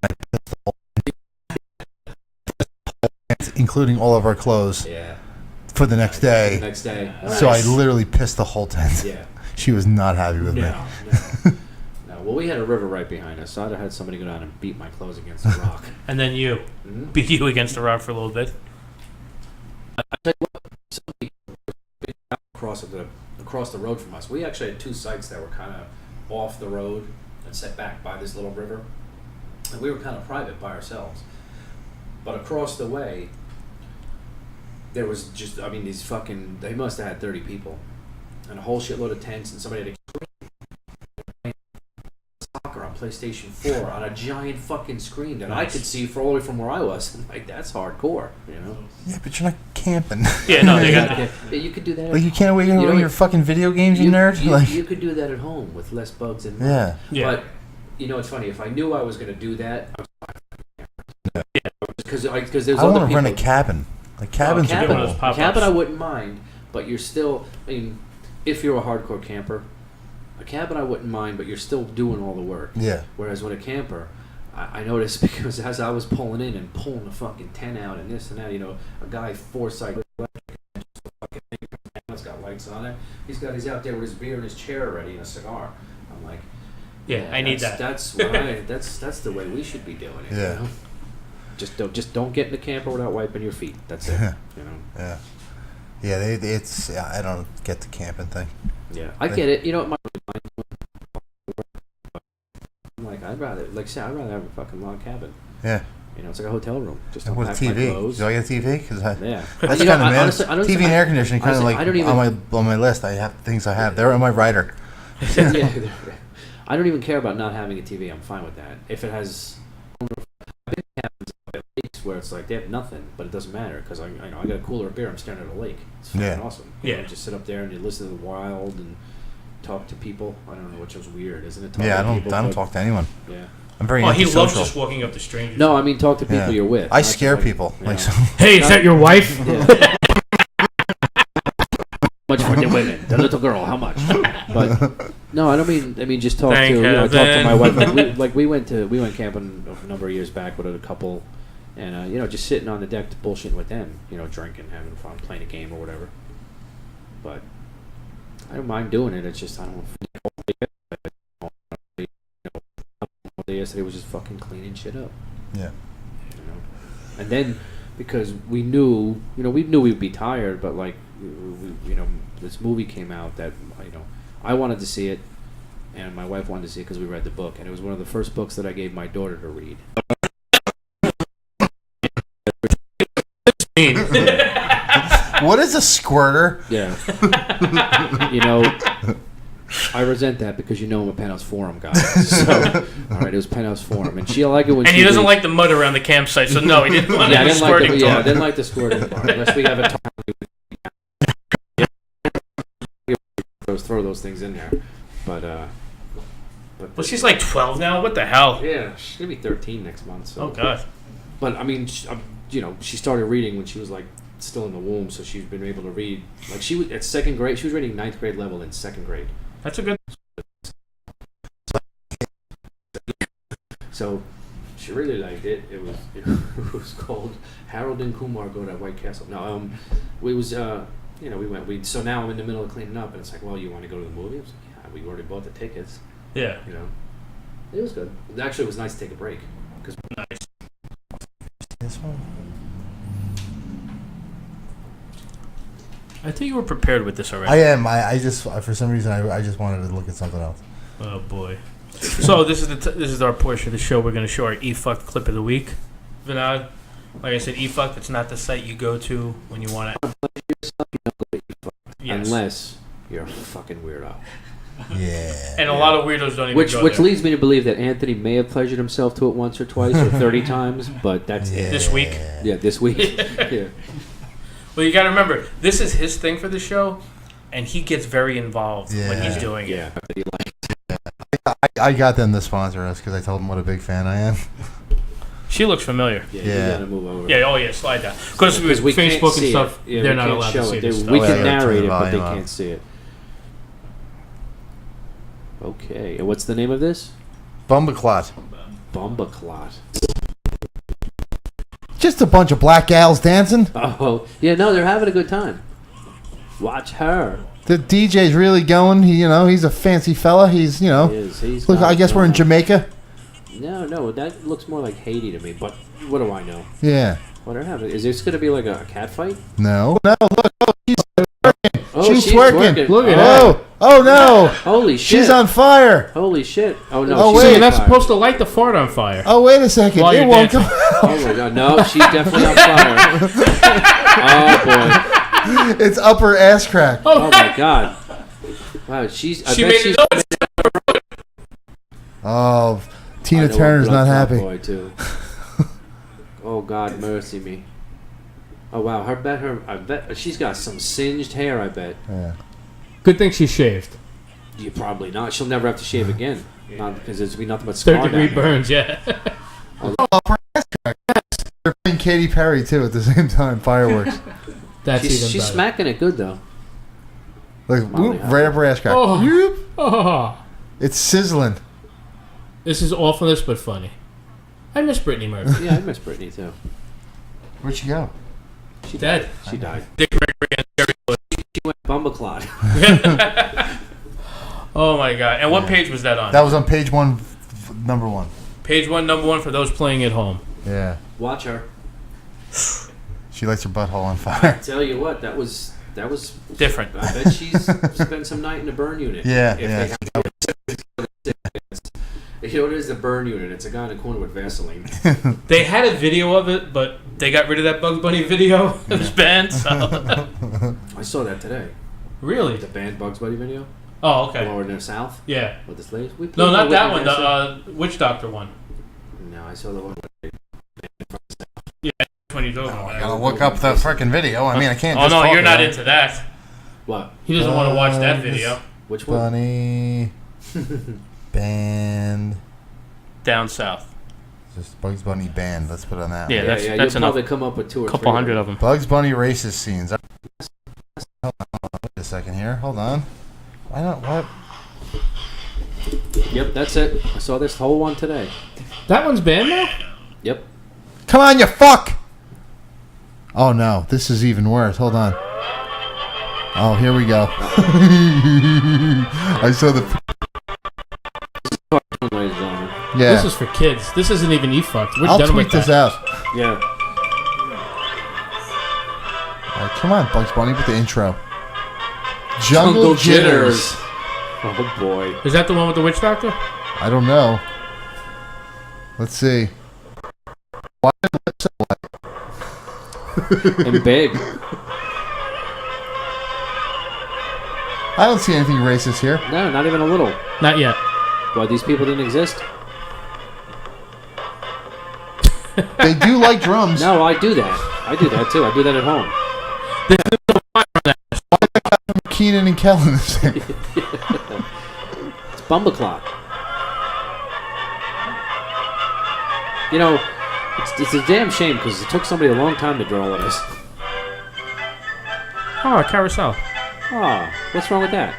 Including all of our clothes. Yeah. For the next day. The next day. So I literally pissed the whole tent. Yeah. She was not happy with me. No. Well, we had a river right behind us, so I'd have had somebody go down and beat my clothes against the rock. And then you beat you against the rock for a little bit. I tell you what, somebody across the road from us. We actually had two sites that were kind of off the road and set back by this little river, and we were kind of private by ourselves. But across the way, there was just, I mean, they must have had 30 people, and a whole shitload of tents, and somebody had a soccer on PlayStation 4 on a giant fucking screen that I could see all the way from where I was. And like, that's hardcore, you know? Yeah, but you're not camping. Yeah, no, they got Yeah, you could do that. Like, you can't wait on your fucking video games, you nerd? You could do that at home with less bugs and Yeah. But, you know, it's funny. If I knew I was going to do that, because there's I other people. want to rent a cabin. Like, cabins are cabin cool. is pop-ups. Cabin I wouldn't mind, but you're still, I mean, if you're a hardcore camper, a cabin I wouldn't mind, but you're still doing all the work. Yeah. Whereas with a camper, I noticed because as I was pulling in and pulling the fucking tent out and this and that, you know, a guy foresight, it's got lights on it. He's out there with his beer and his chair already and a cigar. I'm like, Yeah, I need that. That's that's the way we should be doing it. Yeah. You know? Just don't get in the camper without wiping your feet. That's it. You know. Yeah. Yeah, I don't get the camping thing. Yeah, I get it. You know, I'm like, I'd rather have a fucking log cabin. Yeah. You know, it's like a hotel room. Just And with a unpack my TV. clothes. Do I get a TV? Because Yeah. that's You know, kind of honestly, TV and air conditioning kind of like I don't even, on my list. I have things I have. They're on my rider. yeah, I don't even care about not having a TV. I'm fine with that. If it has, I've been to cabins at lakes where it's like they have nothing, but it doesn't matter because I got a cooler of beer. I'm staring at a lake. It's fucking awesome. You know, just sit up there and you listen to the wild and talk to people. I don't know, which is weird, isn't it? I don't talk to anyone. Yeah. I'm very he antisocial. loves just walking up to strangers. No, I mean talk to people you're with. I scare people. Like, so. Hey, is that your wife? Yeah. Much for the women, the little girl. How much? But no, I don't mean. I mean just talk talk to my wife. We went camping a number of years back with a couple, and just sitting on the deck bullshitting with them. You know, drinking, having fun, playing a game or whatever. But I don't mind doing it. It's just I don't. Yesterday was just fucking cleaning shit up. Yeah. You know, and then because we knew we'd be tired, but like, this movie came out that I wanted to see it, and my wife wanted to see it because we read the book, and it was one of the first books that I gave my daughter to read. What is a squirter? Yeah. I resent that because I'm a Penthouse Forum guy. So, all right, it was Penthouse Forum, and she'll like it when. And he doesn't like the mud around the campsite, so no, he didn't want any squirting. I didn't like the squirting part unless we have a throw those things in there, but well, she's like 12 now. What the hell? Yeah, she's gonna be 13 next month. So. Oh God. But I mean, she started reading when she was like still in the womb, so she's been able to read. Like she was at second grade, she was reading 9th grade level in second grade. That's a good. So she really liked it. It was called Harold and Kumar Go to White Castle. No, we was we went. So now I'm in the middle of cleaning up, and it's like, well, you want to go to the movie? I was like, yeah, we already bought the tickets. Yeah. It was good. Actually, it was nice to take a break. Nice. This one? I think you were prepared with this already. I am. I just for some reason I just wanted to look at something else. Oh boy. So this is our portion of the show. We're going to show our E-Fucked clip of the week. Vinod, like I said, E-Fucked, it's not the site you go to when you want to. Yes. Unless you're a fucking weirdo. Yeah. And a lot of weirdos don't even Which go which there. leads me to believe that Anthony may have pleasured himself to it once or twice or 30 times, but that's it. This week. Yeah, this week. Yeah. Well, you got to remember, this is his thing for the show, and he gets very involved when he's doing it. Yeah. I got them to sponsor us because I told them what a big fan I am. She looks familiar. Yeah, you gotta move over. Yeah, oh yeah, slide down. Because with we can't Facebook and see stuff, it. Yeah, they're we not can't allowed to show see it. this stuff. We Yeah, can I gotta turn narrate the it, but they volume up. can't see it. Okay, and what's the name of this? Bumbaclot. Bumbaclot. Just a bunch of black gals dancing. Oh, yeah, no, they're having a good time. Watch her. The DJ's really going. He's a fancy fella. He's, He is. He's Look, got I guess we're in going. Jamaica. No, that looks more like Haiti to me, but what do I know? Yeah. What they're having. Is this going to be like a cat fight? No. Look. Oh, she's twerking. Oh, she's she's twerking. twerking. Look at Oh. Oh no. Holy shit. She's on fire. Holy shit. Oh, no. Oh, she's wait. So on you're not fire. supposed to light the fart on fire. Oh, wait a second. While It you're won't dancing. come. Oh, my God. No, she's definitely on fire. Oh, boy. It's upper ass crack. Oh, my God. Wow, She bet made she's... it up. Oh, I Tina know Turner's a not blood happy. Boy too. Oh God, mercy me. Oh wow, I bet she's got some singed hair. I bet. Yeah. Good thing she shaved. You probably not. She'll never have to shave again. Not because there's be nothing but scar Third degree down there. burns, yeah. They're playing Katy Perry too at the same time. Fireworks. That's even She's better. smacking it good though. Like Molly whoop, Hopper. right upper ass crack. Oh. Whoop. Oh, It's sizzling. this is awfulness but funny. I miss Brittany Murphy. Yeah, I miss Brittany too. Where'd she go? She Dead. She died. Dick Gregory and Jerry Lewis. She went bumbaclot. Oh my god. And what page was that on? That was on page one, number one. Page 1, number 1 for those playing at home. Yeah. Watch her. She lights her butthole on fire. Tell you what, that was Different. I bet she's spent some night in the burn unit. Yeah, If yeah. they you know what it is? The burn unit. It's a guy in the corner with Vaseline. They had a video of it, but they got rid of that Bugs Bunny video. It was banned. So. I saw that today. Really? The banned Bugs Bunny video. Oh, okay. Lower in the south. Yeah. With this lady. We No, played not that Whitney one. Houston. The Witch Doctor one. No, I saw the one. Yeah, that's when you do it. I gotta look up the freaking video. I mean, I can't. Oh just no, talk you're not about it. into that. What? He doesn't want to watch that video. Which one? Bunny band. Down south. Just Bugs Bunny band. Let's put it on that. Yeah, one. that's You'll enough. probably come up with 2 or 3. Couple hundred of them. Bugs Bunny racist scenes. Hold on, wait a second here. Hold on. Why not? What? Yep, that's it. I saw this whole one today. That one's banned now. Yep. Come on, you fuck! Oh no, this is even worse. Hold on. Oh, here we go. I saw the. Ladies and gentlemen. Yeah. This is for kids. This isn't even E-Fucked. We're I'll done tweet with this that. out. Yeah. All right, come on, Bugs Bunny, with the intro. Jungle Jitters. Oh boy. Is that the one with the Witch Doctor? I don't know. Let's see. Why did it look so white? And big. I don't see anything racist here. No, not even a little. Not yet. Why, these people didn't exist? They do like drums. No, I do that. I do that too. I do that at home. Keenan and Kel in this thing. It's Bumbaclot. You know, it's a damn shame because it took somebody a long time to draw all of this. Oh, a carousel. Ah, what's wrong with that?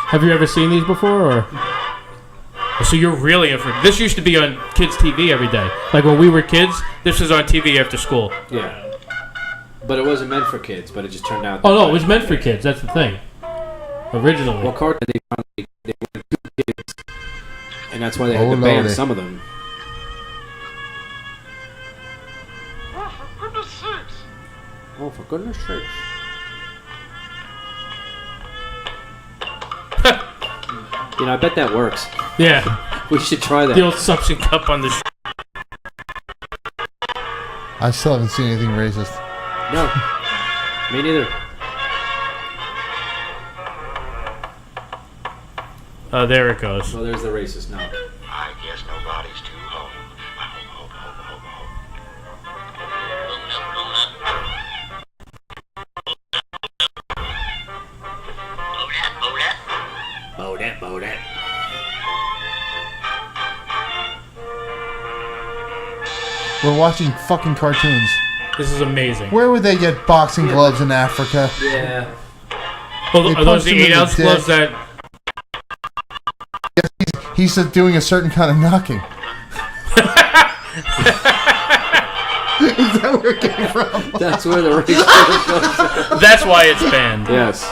Have you ever seen these before, or? So you're really in for this. Used to be on kids' TV every day. Like when we were kids, this was on TV after school. Yeah. But it wasn't meant for kids, but it just turned out... Oh no, it was meant for kids. That's the thing. Originally. Well, cartoon, they wanted 2 kids. And that's why they had Oh, to ban Lordy. some of them. Oh, for goodness sake. You know, I bet that works. Yeah. We should try that. The old suction cup on the I still haven't seen anything racist. No. Me neither. Oh, there it goes. Well, there's the racist now. I guess nobody's too home. Bow that. We're watching fucking cartoons. This is amazing. Where would they get boxing gloves in Africa? Yeah. Well, They are those punched the him in the 8-ounce gloves dick. that... He's doing a certain kind of knocking. Is that where it came from? That's where the racist goes. That's why it's banned. Yes.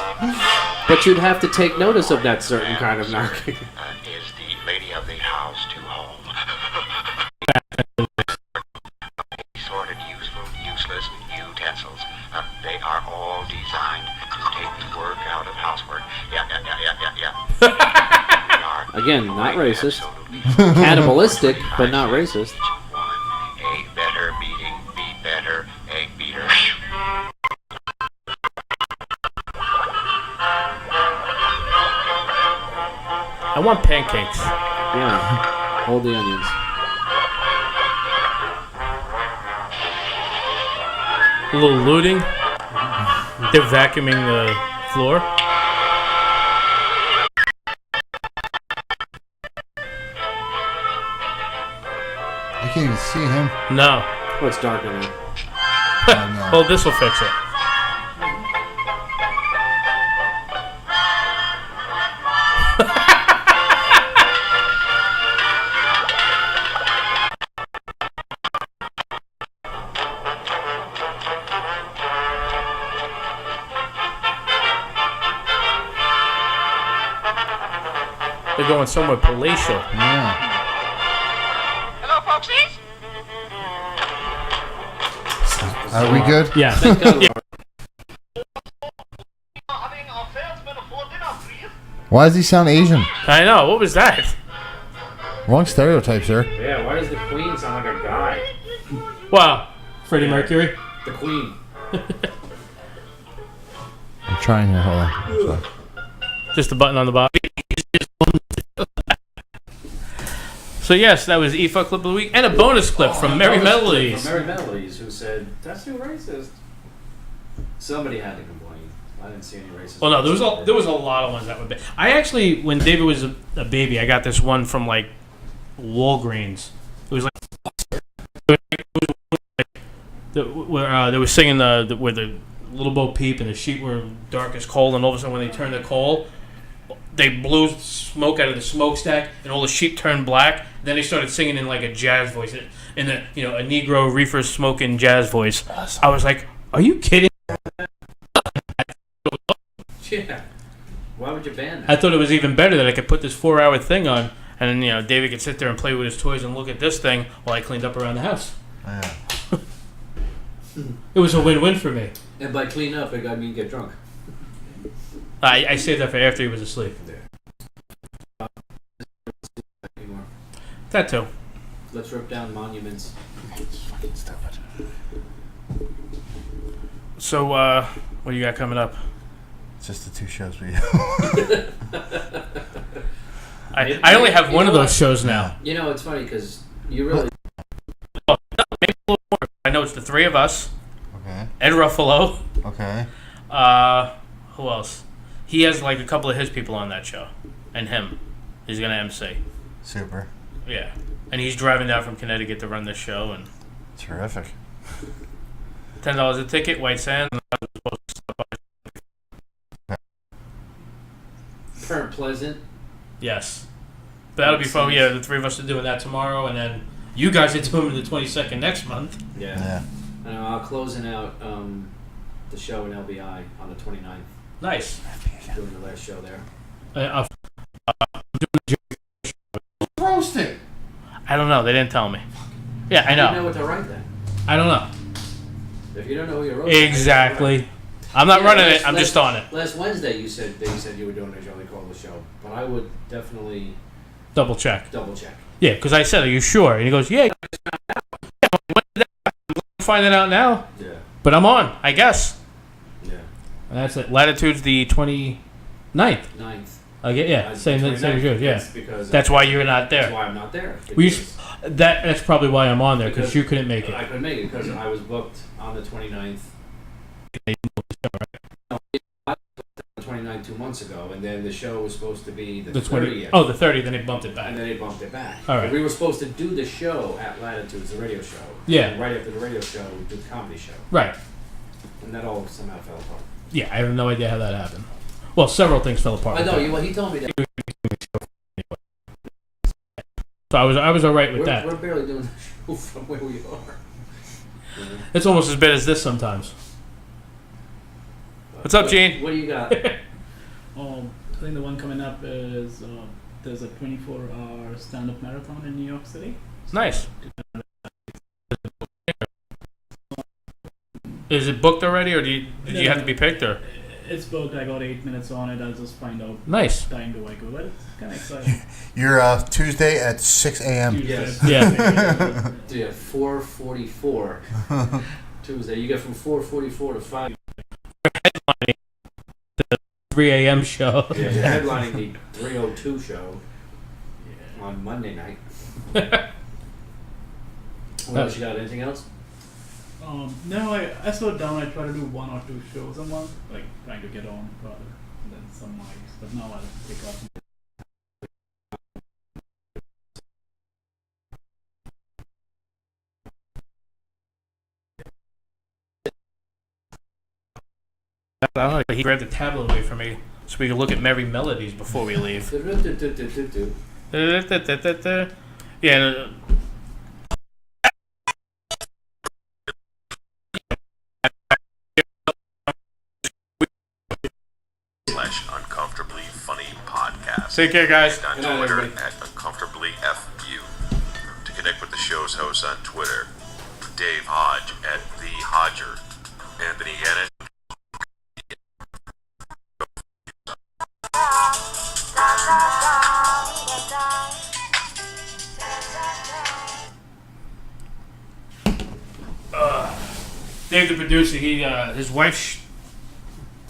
But you'd have to take notice of that certain kind of knocking. Is the lady of the house too home? Assorted useful, useless utensils. They are all designed to take the work out of housework. Yeah. Again, not racist. Cannibalistic, but not racist. A better beating, beat better, egg beater. I want pancakes. Yeah. Hold the onions. A little looting. They're vacuuming the floor. I can't even see him. No. Oh, it's dark in here. Oh, Well, this will fix it. They're going somewhere palatial. Yeah. Hello, folksies. Are we good? Yeah. Having a salesman for dinner, please. Why does he sound Asian? I know. What was that? Wrong stereotype, sir. Yeah, why does the Queen sound like a guy? Wow. Freddie Mercury. The Queen. I'm trying here. Hold on. Sorry. Just a button on the bottom. So yes, that was EFA clip of the week and a bonus clip from Merry Melodies. From Merry Melodies, who said, that's too racist. Somebody had to complain. I didn't see any racist. Well, no, there was a lot of ones that were big. I actually, when David was a baby, I got this one from like Walgreens. It was like where they were singing where the Little Bo Peep and the sheep were dark as coal, and all of a sudden when they turned the coal, they blew smoke out of the smokestack, and all the sheep turned black. Then they started singing in like a jazz voice, in a Negro reefer smoking jazz voice. I was like, "Are you kidding?" Yeah. Why would you ban that? I thought it was even better that I could put this 4-hour thing on, and then David could sit there and play with his toys and look at this thing while I cleaned up around the house. Yeah. It was a win-win for me. And by clean up, it got me get drunk. I saved that for after he was asleep. Anymore. That too. Let's rip down monuments. So, what do you got coming up? It's just the two shows we I only have one of those shows now. You know, it's funny because you really... Maybe a little more. I know it's the three of us. Okay. Ed Ruffalo. Okay. Who else? He has like a couple of his people on that show, and him. He's gonna MC. Super. Yeah, and he's driving down from Connecticut to run this show, and Terrific. $10 a ticket, White Sands. Current Pleasant. Yes, but that'll be fun. Yeah, the three of us are doing that tomorrow, and then you guys are doing the 22nd next month. Yeah. And I'm closing out the show in LBI on the 29th. Nice. Doing the last show there. Roast it. I don't know. They didn't tell me. Yeah, I You know know. what to write then. I don't know. If you don't know who you're on, Exactly. I'm not running it. I'm just on it. Last Wednesday, you said you were doing a Jolly Caller show, but I would definitely Double check. Yeah, because I said, "Are you sure?" And he goes, "Yeah." When did that happen? I'm finding out now. Yeah. But I'm on, I guess. Yeah. And that's it. Latitude's the 29th. 9th. Yeah, same as yours. Yeah. Because That's why you're not there. That's why I'm not there. That's probably why I'm on there, because you couldn't make it. I couldn't make it because I was booked on the 29th. No, I was booked on the 29th 2 months ago, and then the show was supposed to be the 30th. Oh, the 30th, then they bumped it back. And then they bumped it back. All right. We were supposed to do the show at Latitudes, the radio show. Yeah. And right after the radio show, do the comedy show. Right. And that all somehow fell apart. Yeah, I have no idea how that happened. Well, several things fell apart. I know. He told me that. So I was all right with that. We're barely doing the show from where we are. It's almost as bad as this sometimes. What's up, Gene? What do you got? I think the one coming up is there's a 24-hour stand-up marathon in New York City. Nice. Is it booked already, or did you have to be picked? Or It's booked. I got 8 minutes on it. I'll just find out. Nice. Time to go, but it's kind of exciting. You're Tuesday at 6 a.m. Yes. Yeah. Yeah, 4:44 Tuesday. You get from 4:44 to 5. 3 a.m. show. Yeah, you're headlining the 3:02 show on Monday night. What else you got? Anything else? No, I slowed down. I try to do 1 or 2 shows a month, like trying to get on rather than some mics. But now I'll pick up. He grabbed the tablet away from me so we could look at Merry Melodies before we leave. Yeah. Uncomfortably Funny Podcast. Take care, guys. On Twitter at UncomfortablyFU. To connect with the show's hosts on Twitter, Dave Hodge at The Hodger, Anthony Yannett. Dave, the producer, his wife's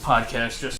podcast just